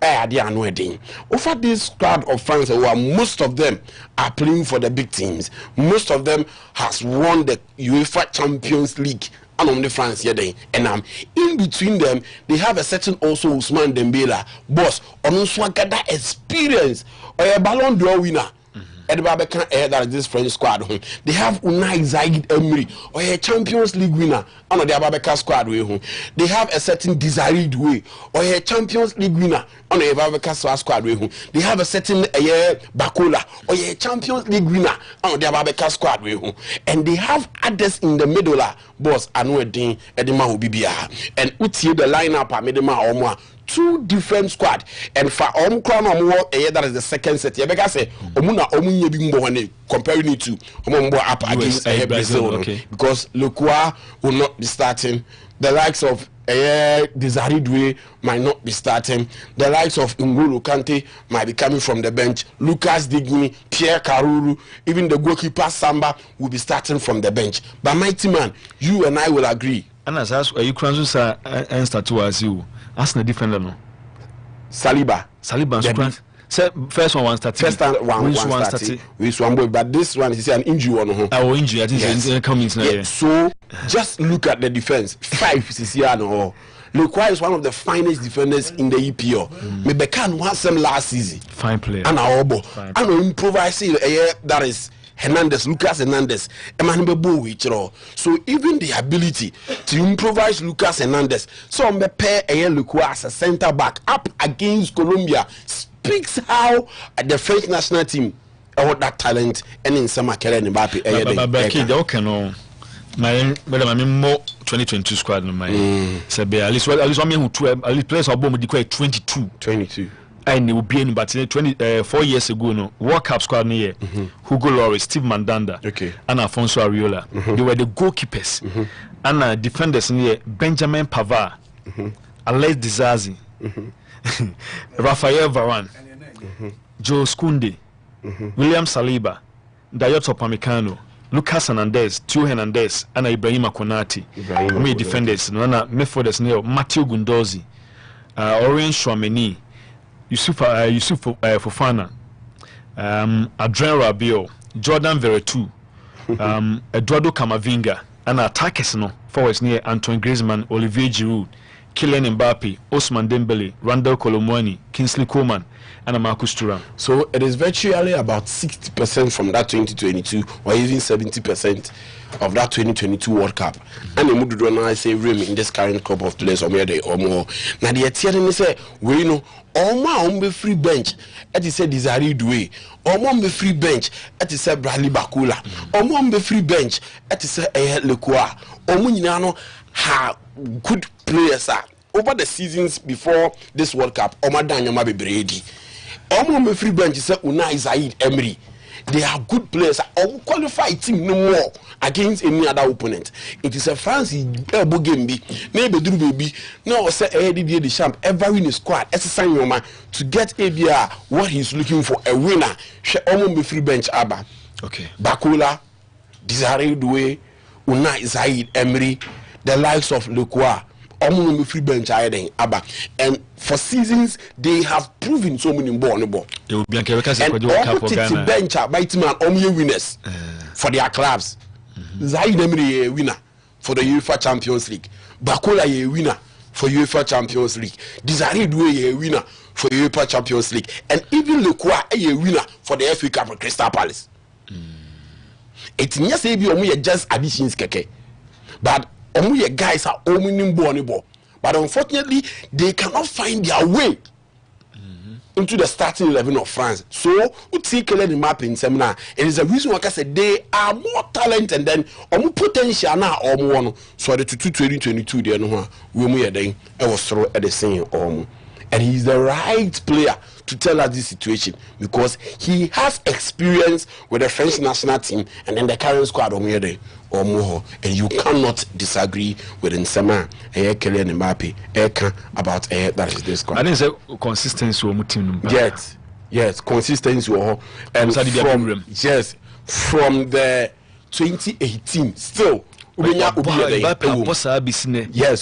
Over this squad of France, most of them are playing for the big teams. Most of them has won the UEFA Champions League. And on the France and in between them they have a certain also Ousmane Dembele boss on also gather experience or a Ballon d'Or winner. That this French squad. They have Unai Zaid Emery or a Champions League winner. And the Ababeka squad. They have a certain Desiree Doué or a Champions League winner. On the Ababeka squad. They have a certain Bakola or a Champions League winner. On the Ababeka squad. And they have others in the middle. Boss Anwedin Edema Ubibia and Uti the lineup Medema Omwa. 2 different squad and for crown that is the second set. Because say comparing it to up against Brazil.
Okay.
Because Lecoa will not be starting. The likes of Desiree Doué might not be starting. The likes of N'Golo Kante might be coming from the bench. Lucas Digny, Pierre Karuru, even the goalkeeper Samba will be starting from the bench. But mighty man, you and I will agree.
And as you can say, and start to as you ask the defender no.
Saliba,
first one started.
First one started. With one boy, but this one is an injury on.
Our injury, I think, is coming now.
Yeah. So just look at the defense. 5 is here no. Lekwa is one of the finest defenders in the EPL. Mebekan won some last season.
Fine player.
And Aobo. And improvising that is Lucas Hernandez. So even the ability to improvise Lucas Hernandez. So on the pair Lekwa as a centre back up against Colombia speaks how the French national team about that talent and in some Kylian Mbappe.
Okay, no. My more 2022 squad no my say at least one who two at least players are bomb 22 and will be in but 4 years ago no World Cup squad no here Hugo Lloris, Steve Mandanda, and Alfonso Areola. They were the goalkeepers and defenders near Benjamin Pavard, Alex Dizazi, Rafael Varane, Joe Skunde, William Saliba, Dayot Upamecano, Lucas Hernandez, Tio Hernandez, and Ibrahima Konate. Me defenders, Nana Mefoders Neo, Matthew Gundozi, Orien Chouameni, Yusuf Fofana, Adrien Rabiot, Jordan Veretout, Eduardo Camavinga, and attackers no forwards near Antoine Griezmann, Olivier Giroud, Kylian Mbappe, Ousmane Dembele, Randall Colomwani, Kingsley Coman, and Marcus Thuram. So
it is virtually about 60% from that 2022 or even 70% of that 2022 World Cup. And the Mudu now say room in this current Cup of Players or more. Now the Etienne say we know all my free bench at is said Desiree Doué, or more free bench at is said Bradley Bakula, or more free bench at is said Lekwa, or Muninano ha good players are over the seasons before this World Cup. Omar Daniel Brady. Omo free bench is Unai Zaid Emery. They are good players. Or qualified team no more against any other opponent. It is a fancy elbow game. Maybe do baby. No, say Eddie the champ ever win a squad. Exercise your man to get ABR what he's looking for, a winner. She Omo free bench Abba.
Okay.
Bakula, Desiree Doué, Unai Zaid Emery, the likes of Lekwa. Free bench Abba, and for seasons they have proven so many ball. And all the bench mighty man winners for their clubs. Zaid Emery a winner for the UEFA Champions League. Bakula a winner for UEFA Champions League. Desiree Doué a winner for UEFA Champions League, and even Lekwa a winner for the FA Cup for Crystal Palace. It's not say be just additions keke, but guys are but unfortunately they cannot find their way into the starting 11 of France. So we take a little map in seminar. It is a reason why I said they are more talented than more potential now or more. So the 2022 they know we was throw at the same and he's the right player to tell us this situation because he has experience with the French national team and then the current squad or more, and you cannot disagree with Nsema Kylian Mbappe about that is this squad.
I didn't say consistency or team.
Yes, consistency and from the 2018 still yes,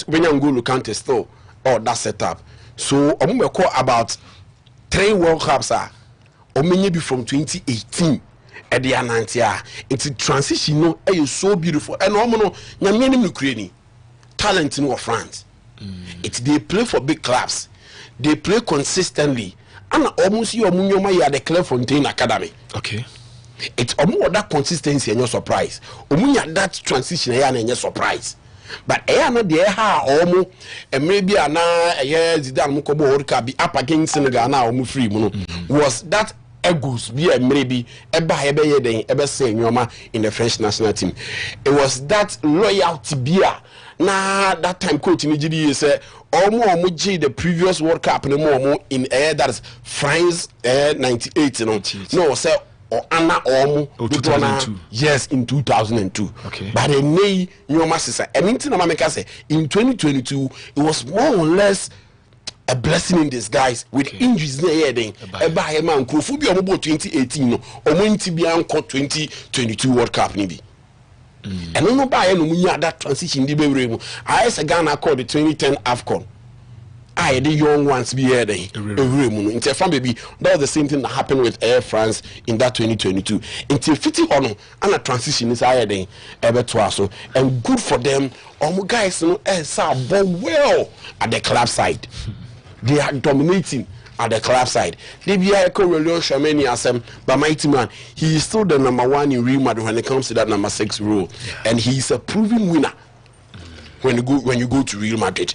N'Golo Kante still that setup. So I'm going to call about 3 World Cups be from 2018 at the Anantia. It's a transition no is so beautiful and Ukraine talent in France. It's they play for big clubs. They play consistently. And almost you are the Clairefontaine Academy.
Okay.
It's almost that consistency and your surprise. That transition and your surprise. But not the and maybe Zidane Mukobo World be up against Senegal now free was that egos be a maybe ever saying in the French national team. It was that loyalty be na that time coach in Nigeria said the previous World Cup no more in that is France 98 no say or Anna Omo
2002.
Yes, in 2002.
Okay.
But the name Nyoma sister. And in say in 2022 it was more or less a blessing in disguise with injuries there then. Eba man Krofobia omo 2018 no. Omo ntibia nko 2022 World Cup ni bi. And no buy no munya that transition di bebre mu. I say Ghana called the 2010 AFCON. I the young ones be here then. In baby, that was the same thing that happened with Air France in that 2022. Until 50 on and a transition is higher than ever twice. And good for them. Guys, well at the club side. They are dominating at the club side. They be a correlation many as but mighty man, he is still the number 1 in Real Madrid when it comes to that number 6 role. And he is a proven winner when you go to Real Madrid.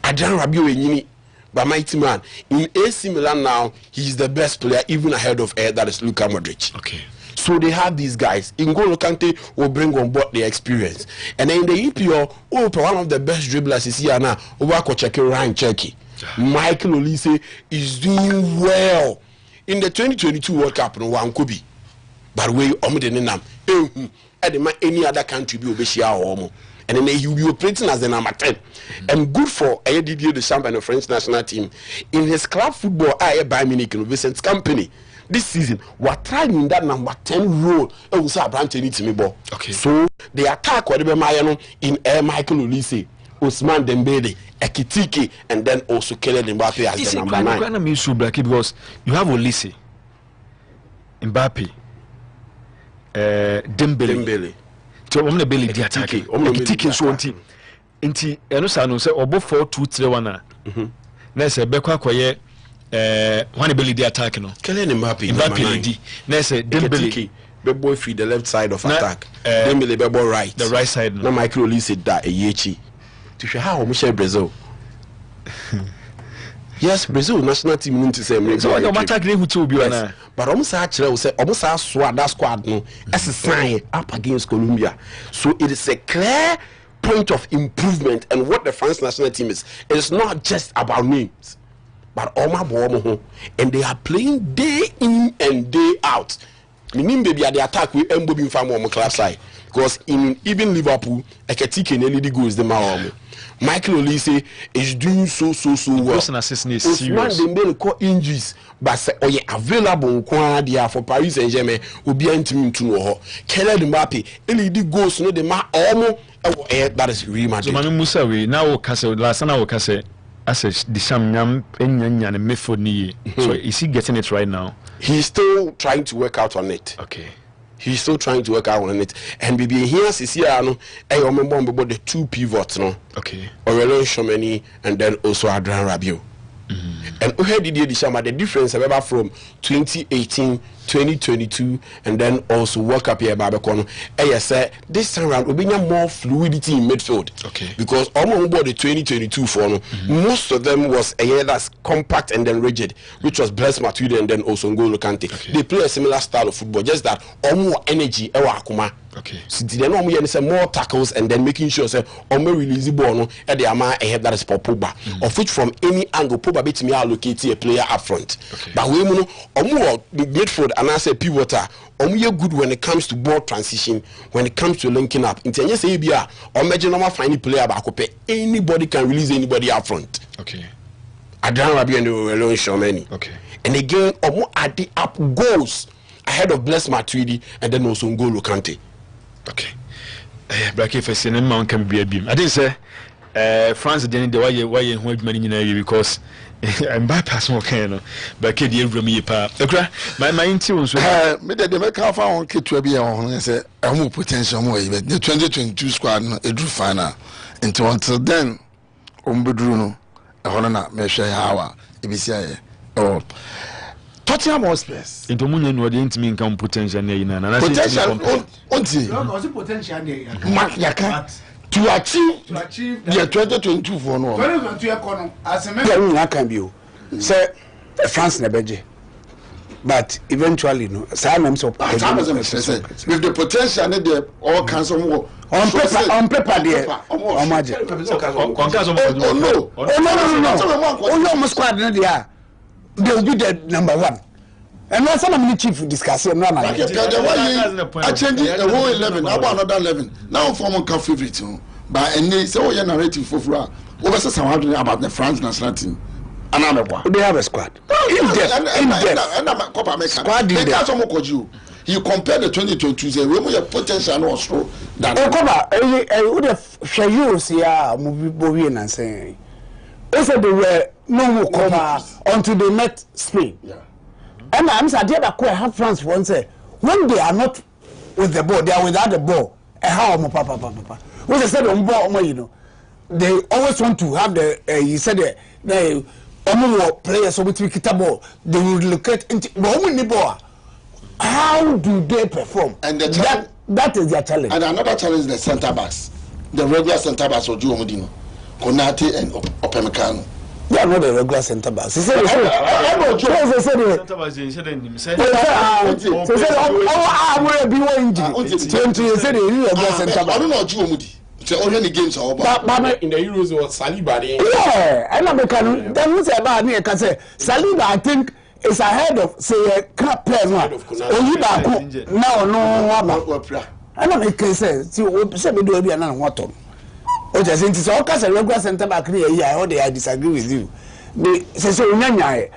Adrian Rabiot, but mighty man in AC Milan now, he is the best player even ahead of that is Luka Modric.
Okay.
So they have these guys. N'Golo Kante will bring on board the experience, and then in the EPL, one of the best dribblers is here now. Ryan Cherky. Michael Olise is doing well in the 2022 World Cup. No one could be, but we any other country be obeshia and then he will be operating as the number 10. And good for Didier Deschamps and the French national team. In his club football, Bayern Munich, Vincent's company, this season, we're trying in that number 10 role. Okay. So the attack, whatever Mayano in Michael Olise, Ousmane Dembele, Ekitike, and then also Kylian Mbappe as the number 9.
Because you have Olise, Mbappe, Dembele. Omne belly di attack. Omne taking so nti eno sa no say obo 4-2-3-1 na say be kwa koye one belly di attack no.
Kylian Mbappe
di na say Dembele
be boy free the left side of attack. Dembele be boy right.
The right side.
Na Michael Olise da eyechi. To show how we share Brazil. Yes, Brazil national team need to say
so no matter green who to be na.
But almost actually say almost sword that squad no as a sign up against Colombia. So it is a clear point of improvement, and what the France national team is, it is not just about names, but and they are playing day in and day out. Meaning baby at the attack we Mbobi from on club side, because in even Liverpool Ekitike nearly goes the man. Michael Olise is doing so well. Ousmane Dembele got injuries, but say available there for Paris Saint-Germain will be entering to know. Kylian Mbappe, LED goals no the man almost that is Real Madrid.
So Manu Musa we now Kase last time I Kase as the Sham Enya method ni. So is he getting it right now?
He's still trying to work out on it.
Okay.
He's still trying to work out on it. And baby here is here no I remember about the 2 pivots no.
Okay.
Aurelien Tchouameni and then also Adrien Rabiot. And where did you the difference ever from 2018, 2022, and then also World Cup here Babakono. I say this time around we need more fluidity in midfield.
Okay.
Because almost about the 2022 for most of them was a year that's compact and then rigid, which was Blaise Matuidi and then also N'Golo Kante.
Okay.
They play a similar style of football, just that more energy.
Okay.
So then more tackles and then making sure say release the ball no at the amount ahead that is for Pogba, of which from any angle Pogba bet me allocate a player up front.
Okay.
But we know midfield and I say pivoter you're good when it comes to ball transition, when it comes to linking up. In say ABR or imagine normal find player back anybody can release anybody up front.
Okay.
Adrien Rabiot and Aurelien Tchouameni.
Okay.
And again at the up goals ahead of Blaise Matuidi and then also N'Golo Kante.
Okay. Black if I say man can be a beam. I didn't say France didn't the why you money because I'm bypass more can but kid you me pa. My intuition
me the make half on kid to be on say I'm potential more even the 2022 squad no e do final until then ombedru no e hono na me hwe hawa e bi sia oh Tottenham Hotspurs.
Into munye no dey ntimi nka potential na yi na
potential onti
no potential dey
yaka to achieve the 2022 for no
2022 ekono aseme
ya can be o say France na beje but eventually no say am so
with the potential and the all kinds of more
on paper there omaje no squad no there they will be the number 1 And when some chief discuss it, no,
I change the whole 11. How about another 11? Now form a favorite. But and they say, oh, you're narrative for Fra. Over some about the France national team.
They have a squad.
Squad. You compare the 2022, we have potential and also that.
I would have share you see a movie and saying. Also, they were no more cover until they met Spain.
Yeah.
And I'm saying, I have France once say, when they are not with the ball, they are without the ball. And how papa. What I said on ball, you know, they always want to have the, you said the players so with the ball, they will locate into the ball. How do they perform?
And the
that is their challenge.
And another challenge is the centre backs, the regular centre backs of Joe Modino, Konate and Opemekano.
They are not the regular centre backs. He said, "Oh,
only games are
about in the Euros or Saliba.
Yeah, and I'm then who's about me? I can say Saliba, I think, is ahead of say a crap player. No, and I can say, see, we do be another water. Oh, just into all kinds of regular centre back here. Yeah, or I disagree with you. They say so, and I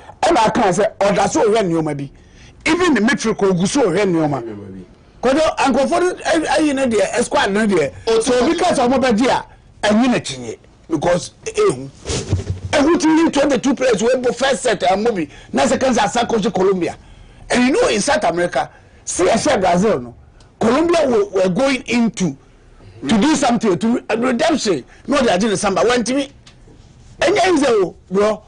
can say, oh, that's all when you maybe. Even the metric will go so when you maybe. Because I'm going for you know, the squad, no, dear. So because of my dear, and you know, because everything 22 players were first set a movie, now second as South Colombia. And you know, in South America, see, I said Brazil, no, Colombia were going into to do something to redemption. No, they are doing something. Went to me, and then say, bro,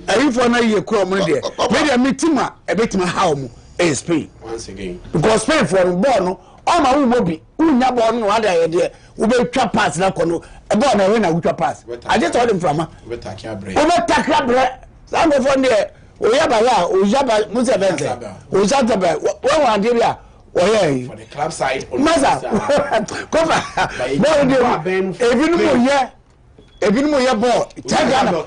I for now you come on there. Maybe I meet him a bit my home. Spain
once again
because Spain for born no all my will be unya born no other there we be twa pass na kono e born na we na we twa pass I just told him from
we takia bre
some of on there o yaba ya o yaba muze bente o jata be we wan dey there o ye
for the club side
maza cover ebinu mo ye ball Ghana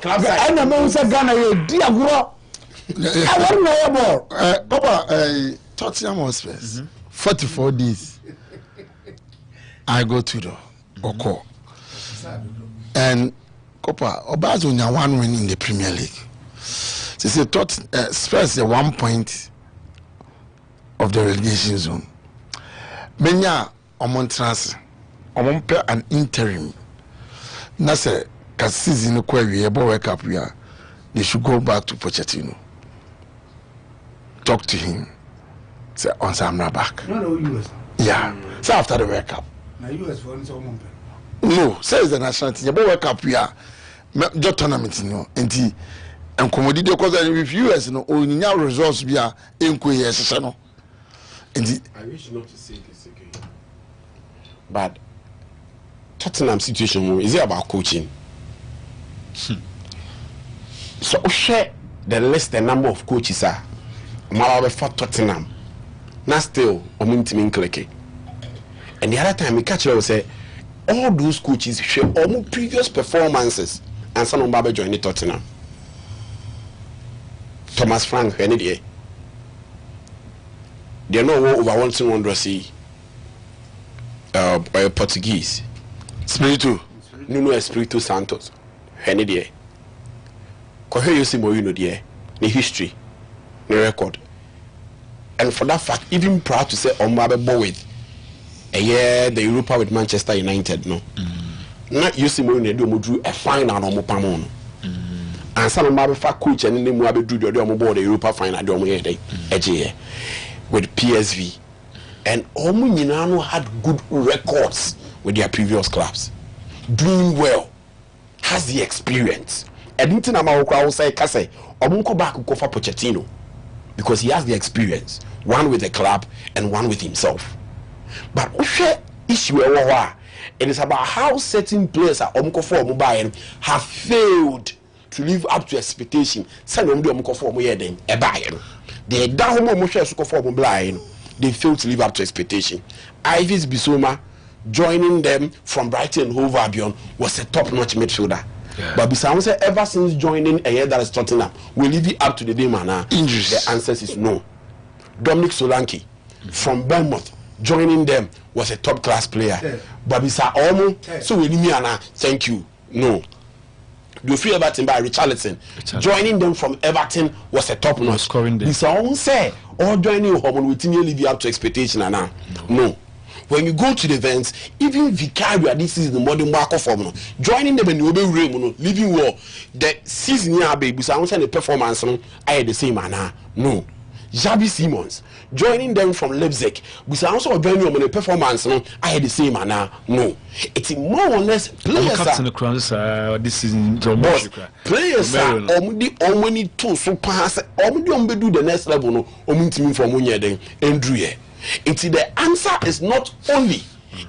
and mo say Ghana ye di aguro I don't know about
Papa, Tottenham Hotspurs. 44 days. I go to the Oko. And Papa, Obazo nya one win in the Premier League. They say Spurs are 1 point of the relegation zone. Benya omontrans omompe an interim. Na say ka season ko we ebo World Cup we are. They should go back to Pochettino. Talk to him. Say, on Samra back.
No, US.
Yeah. So after the World Cup.
Now, US for some.
No, says the national team. About World Cup, we are just tournament, you know. And commodity because with US, you know, only now results we are in Korea, no.
I wish not to say this again.
But Tottenham situation is it about coaching? So share the list, the number of coaches are. Malawi for Tottenham. Now still, team clicky. And the other time we catch it, we say all those coaches share all previous performances, and some of them joined Tottenham. Thomas Frank, any day. They know over 100 see Portuguese.
Espírito
Nuno Espírito Santos, any day. Kohe you see more, you know, the history, the record. And for that fact, even proud to say Ombabe ball with a year the Europa with Manchester United, no. Not you see more do drew a final on Mopamon. And some Ombabe fa coach and then Muabe drew the board the Europa final with PSV. And Omuninano had good records with their previous clubs. Doing well, has the experience. Edinton Amauka will say Kase, Omunko back go for Pochettino. Because he has the experience, one with the club and one with himself. But what issue it is about how certain players are have failed to live up to expectation. They failed to live up to expectation. Ivis Bissouma joining them from Brighton and Hove Albion was a top-notch midfielder. Yeah. But besides, ever since joining a year that is Tottenham, will leave it up to the day man. The answer is no. Dominic Solanke from Bournemouth joining them was a top class player. But Bisa Omo, so we need thank you. No. The free Everton by Richarlison joining them from Everton was a top notch. Bisa Omo say all joining home with me live up to expectation and no. When you go to the events, even Vicaria, this is the modern marker form. Joining them in the Obe Room, living war, the season year baby, so I the performance I had the same manner. No. Javi Simons joining them from Leipzig, but also joining them in the performance I had the same manner. No. It's more or less players
this season.
Players are only two so pass, only do the next level, no, from Munyading, Andrew. It's the answer is not only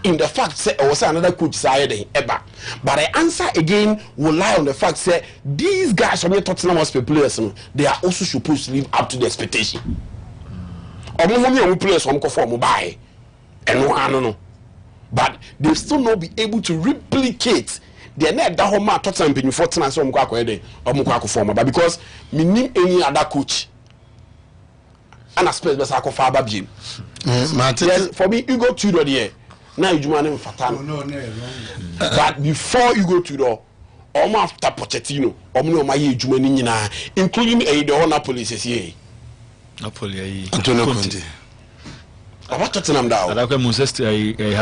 in the fact say or say another coach say ever, but the answer again will lie on the fact say these guys from the Tottenham Hotspur players they are also supposed to live up to the expectation. Players from conform buy and no, but they still not be able to replicate the net that home Tottenham been 14 and so but because me name any other coach. And I suppose that's how far back Jim. Yes, for me, you go to the here. Now you do name Fatan. No. But before you go to the, almost after Pochettino, my Jumani, including the Napoli says ye. Napoli, Antonio Conte. About Tottenham down. I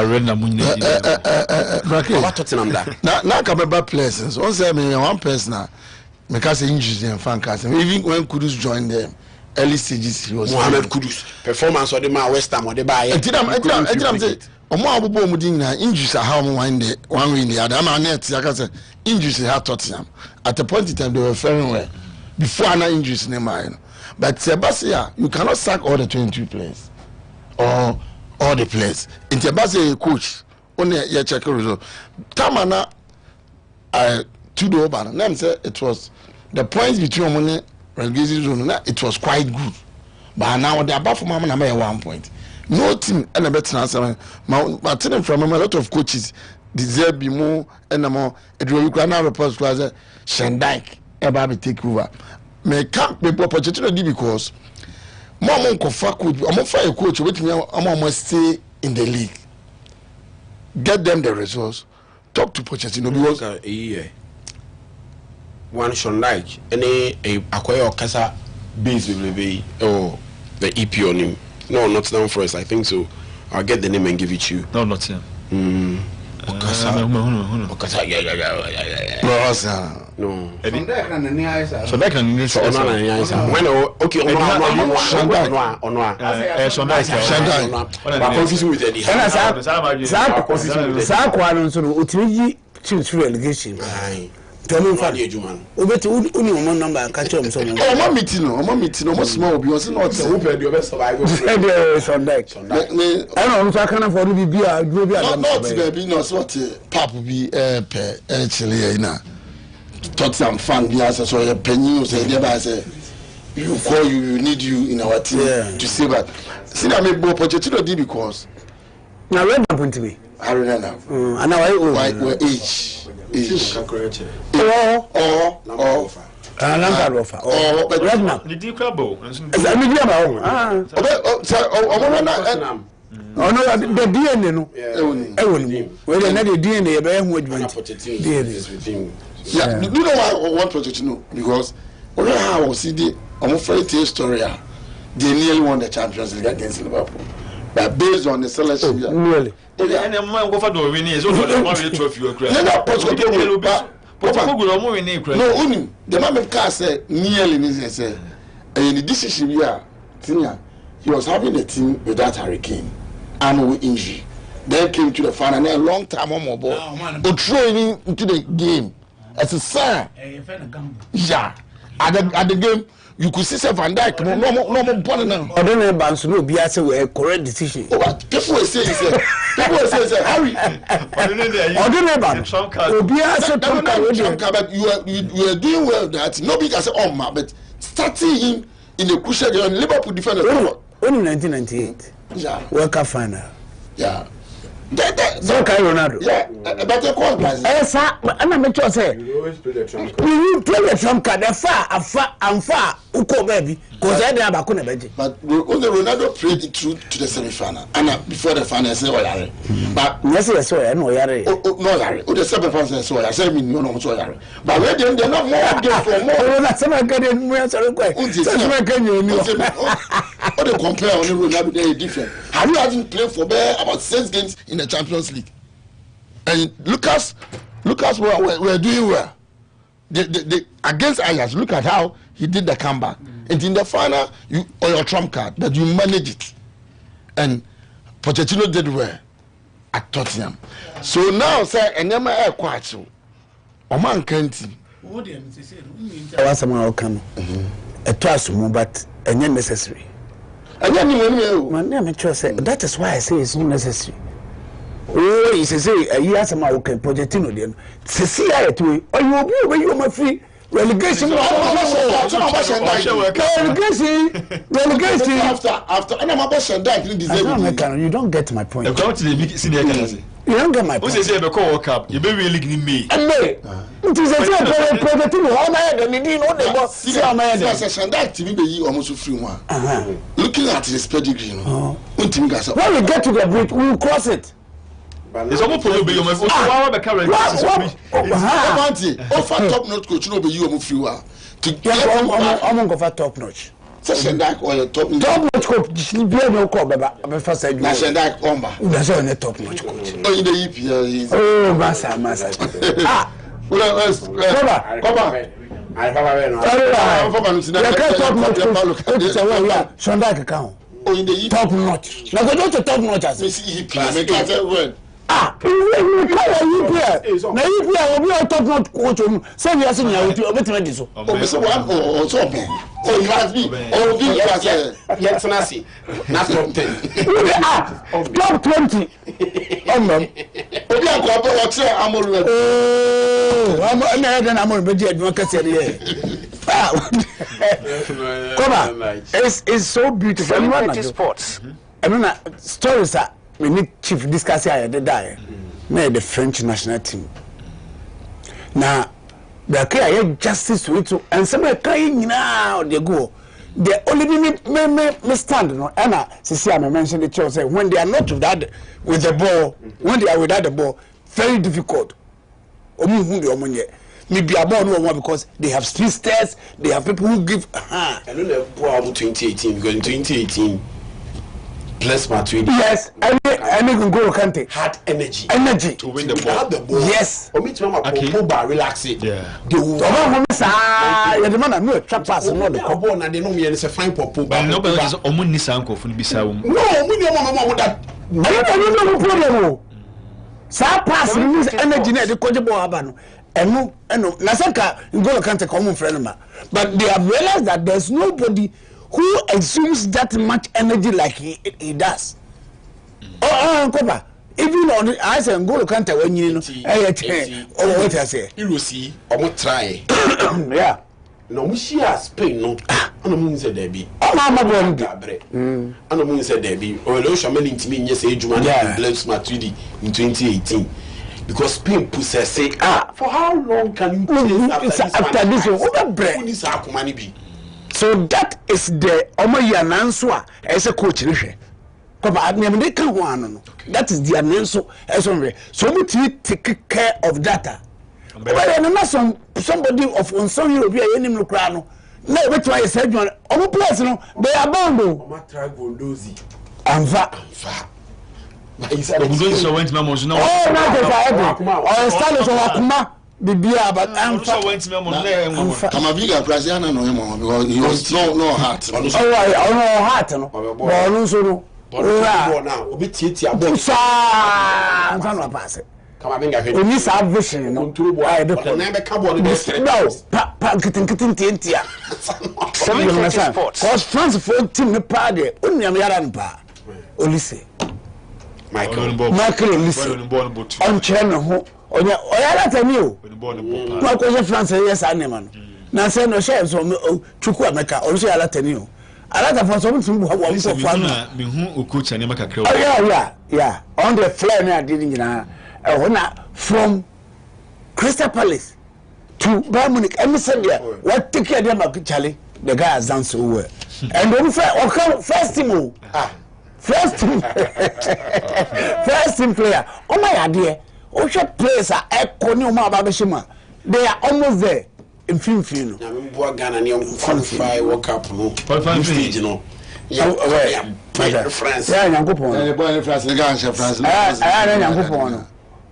read about Tottenham down.
Now, come about places. Once I mean, one person, because injuries and fan cast, even when Kudus joined them. Early stages he was
Mohamed Kudus performance or the man West Ham or the buy.
I'm say omo abubo mudin na injuries are how one way in the other. I'm net like I said injuries have Tottenham. At a point in time they were faring well before an injuries in mind. But Sebastian, you cannot sack all the 22 players or all the players. In Sebastian coach only a check result. Tamana to the over. Name say it was the points between money relegation zone, it was quite good, but now the above from number 1 point. No team and a better answer. But telling from a lot of coaches deserve be more and more. It will require reports to Shandike about take over. May can't be opportunity because more coach, I'm fire coach with me. I'm must stay in the league. Get them the results. Talk to Pochettino because.
One should like any acquire Casa base will be or the EP on him. No, not down first. I think so. I'll get the name and give it to you.
No, not him.
Okasa. No.
So that can
when okay
Tommy Fadi Juman. Obeti uni omo number and catch him some.
Omo meeting, omo small be was not
who pay the best survival.
Sunday. I know so can afford to be
not baby no so what pap be per actually na. Tottenham fan be as so your penny say dey by say you call you need you in our team to say that. See that me go Pochettino did because
now what happened to me?
I don't know.
And now
why age.
Lampard offer. But Redman.
The deal crabo.
Oh no, the DNA no. Well, the DNA be who advance.
Yeah, you know why I want Pochettino because only how we see the fairy tale story. They nearly won the Champions League against Liverpool, but based on the selection,
really.
And a man go for the winning is also the trophy.
No, only the man of car said nearly needs say, and the decision he was having a team without Hurricane and with injury. Then came to the final and a long time on mobile. But throwing into the game as a son. Yeah, at the game. You could see Van Dijk. No more now.
I don't know about no be as a correct decision.
People will say, Harry.
I don't know about. Be as a
but you are doing well. That nobody can say, oh my, but starting him in the crucial game, Liverpool defender.
Only 1998.
Yeah.
World Cup final.
Yeah.
So can Ronaldo.
Yeah, better call guys.
Sir, I'm not sure say.
You always play the trump card.
You play the trump card. Far. Uko baby. Cause I never couldn't imagine.
But only Ronaldo played it through to the semi-final. And before the final, I said, "Oh, Yare." But
yes, so I know Yare.
No, Yare. The semi-final, I said, "I said, no, so Yare." But where they're not more game for more.
That's some getting more. So quick. That's my can you know.
What they compare on Ronaldo, they are different. Have you hasn't played for about 6 games in the Champions League? And Lucas were doing well. They against Ajax, look at how he did the comeback. And in the final, you or your trump card that you manage it. And Pochettino did well at Tottenham. So now say Enyama air quite so. Oman can't.
I want someone come. A trust but necessary.
And then
that is why I say it's not necessary. Oh, he says, you have some okay, Pochettino then. See, I to or you will be you free relegation. Relegation after and I'm about to die. You don't get my point. You don't get my point.
Who says you call World Cup? You be really giving me.
And me, it is a Pochettino. How am I? And you know the boss. See how many?
That to be almost free one. Looking at his pedigree, you know. When we
get to the bridge, we will cross it.
It's almost probably your offer
top notch coach no be you almost free one. To get
I'm go for top notch.
Session that or top
notch coach be no call baba first side.
Session that omba.
That's on the top notch coach.
Oh in the EPL.
Oh massa.
Oh in the
top notch. Now go to top notch as
EPL.
You now you will be top notch coach. Say we are saying you will be ready so.
So one or so. Oh you have me. Oh you have
yes nasi. Na top 10.
Top 20.
Obi akọ bo say Amoru.
Oh, I'm Amoru be dey adwuma kase here. Come on. It's so beautiful.
Celebrity sports.
I mean, stories are we need chief discuss here the die. Now the French national team. Now the clear justice to it and some crying now they go. They only me stand no. Anna, see I mentioned the church say when they are not with the ball, when they are without the ball, very difficult. Maybe about no one because they have speedsters, they have people who give.
I don't know about 2018 because in 2018, plus Matuidi.
Yes, any N'Golo Kante
had energy
to
win the ball.
Yes.
Relax it.
Yeah.
The man no trap pass no the
ball na they know me say fine popo.
But nobody is omun nisanko fun bisa wo.
No, we no that.
No problem. Sa pass means energy na the coach ball aba no. Eno na saka N'Golo Kante come friend ma. But they have realized that there's nobody who assumes that much energy like he does. Kopa. Even on I say N'Golo Kante when you know what I say.
You see, try.
Yeah.
No, we share Spain no. Ano mun say there be.
Mama bondi.
Ano mun say there be. O lo shaman intimi nye say ejuma na Bless Matuidi in 2018. Because Spain possess say for how long can you play after this one?
So that is the Omoya Nanswa as a coach. That is the answer. So we take care of data. But somebody of unsung European enemy crano. No, which way I said one. Omo place no, they are bound.
Went to Mamos no.
Oh, no, or Stanley Wakuma. Bibia but
I'm went to Mamos.
Kamaviga Brazilian no him because he was no heart.
Oh, no heart no. Ball so no.
Now, obi tietia ball.
Sa, no pass.
Kamaviga he.
Oni sa vision no. I do.
Na be ka ball be straight.
No, pa kitin tientia.
Celebrity sports.
Cause France for team me pa de. Onyam yara npa. Olise. Michael Olise. On chairman ho. Onya oyara tani o. Kwa kwa France yes anema no. Na say no chef so chuku ameka. Olise yara tani o. alata for some to wa so fun
me hu coach ani makakra
yeah on the flyer na ade nyina na from Crystal Palace to Bayern Munich and said there what take care them Charlie the guy has done so well and then first team first team player oh my idea oh shot players are ekoni o ma babeshima they are almost there in film
na mbo Ghana ne qualify World Cup no stage no France
yeah Nyankopon
boy France ne Ghana France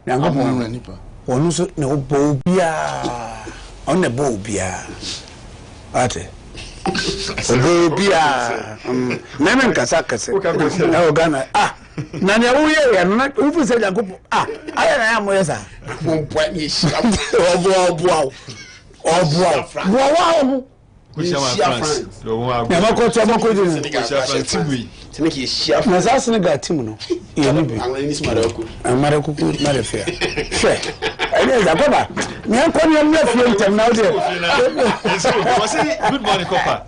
Nyankopon nipa onu so ne obo bia on ne bo bia ate obo bia na men kasa na Ghana na ne wo ye ya na ufu se Nyankopon aya na ya mo yesa
mpo ni shia obo
wow
France
na makoto
tiniki shia
na za Senegal team no ye ni bi
ni smaraku
mare fair ene za baba ni akoni am na fie ntem na ode
good morning Kopa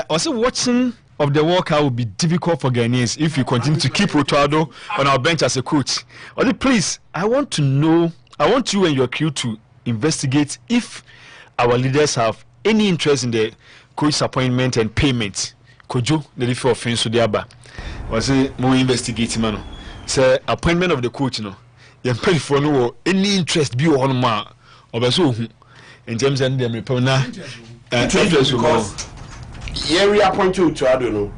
also watching of the World Cup will be difficult for Ghanaians if we continue to keep Rotaldo on our bench as a coach. Only please, I want you and your crew to investigate if our leaders have any interest in the coach's appointment and payment. Kojo, the different offense to the Abba. Was it more investigating, man? Say appointment of the coach, no. You pay for no any interest be on ma or so in terms of them repona interest
because we appoint you to I don't know.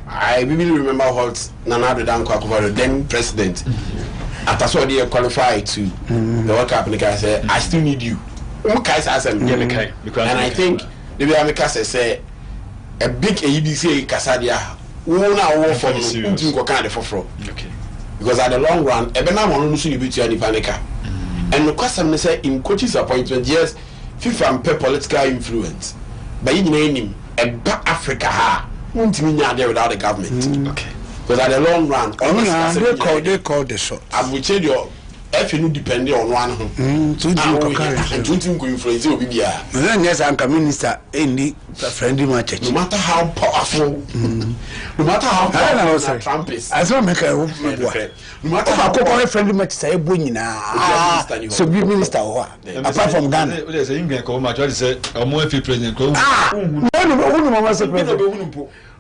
I vividly remember what Nana Danko, then president, after so they qualified to the World Cup, and I said, I still need you. And I think the America say a big ABC Casadia, who now war for kind of for because at the long run, Ebena won't see you beat you any panica. And the question say in coaches' appointment, yes, FIFA and political influence, but in name a back Africa won't mean there without the government.
Okay.
Because at the long run,
they call the shot.
I will tell you, if you depend on one, and two go influence you,
yes, I'm a minister in the friendly match.
No matter how powerful, no matter how powerful Trump is,
I don't make a no matter how friendly match, say, so be minister apart from Ghana.
There's a England called Match, or more president.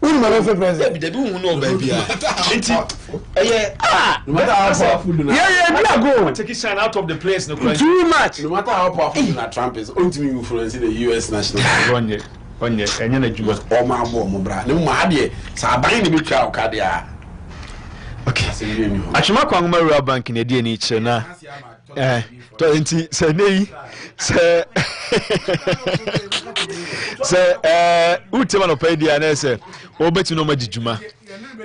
Who my president?
They do know, baby.
Yeah, go.
Take his sign out of the place. No
too much.
No matter how powerful Trump is, only influencing the US national.
One year, and then you was
all my bomb, brother. No, my dear, so I buy the big crowd, Cadia.
Okay. Achuma kwa ngoma Royal Bank in the nature na. To enti se nei se utema no pay dia na se obeti no magijuma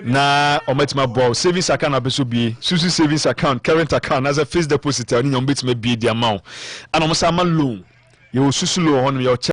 na ometima ball savings account abeso bi susu savings account current account as a fixed deposit ani nyom betima bi dia amount and omo sama loan you susu loan on your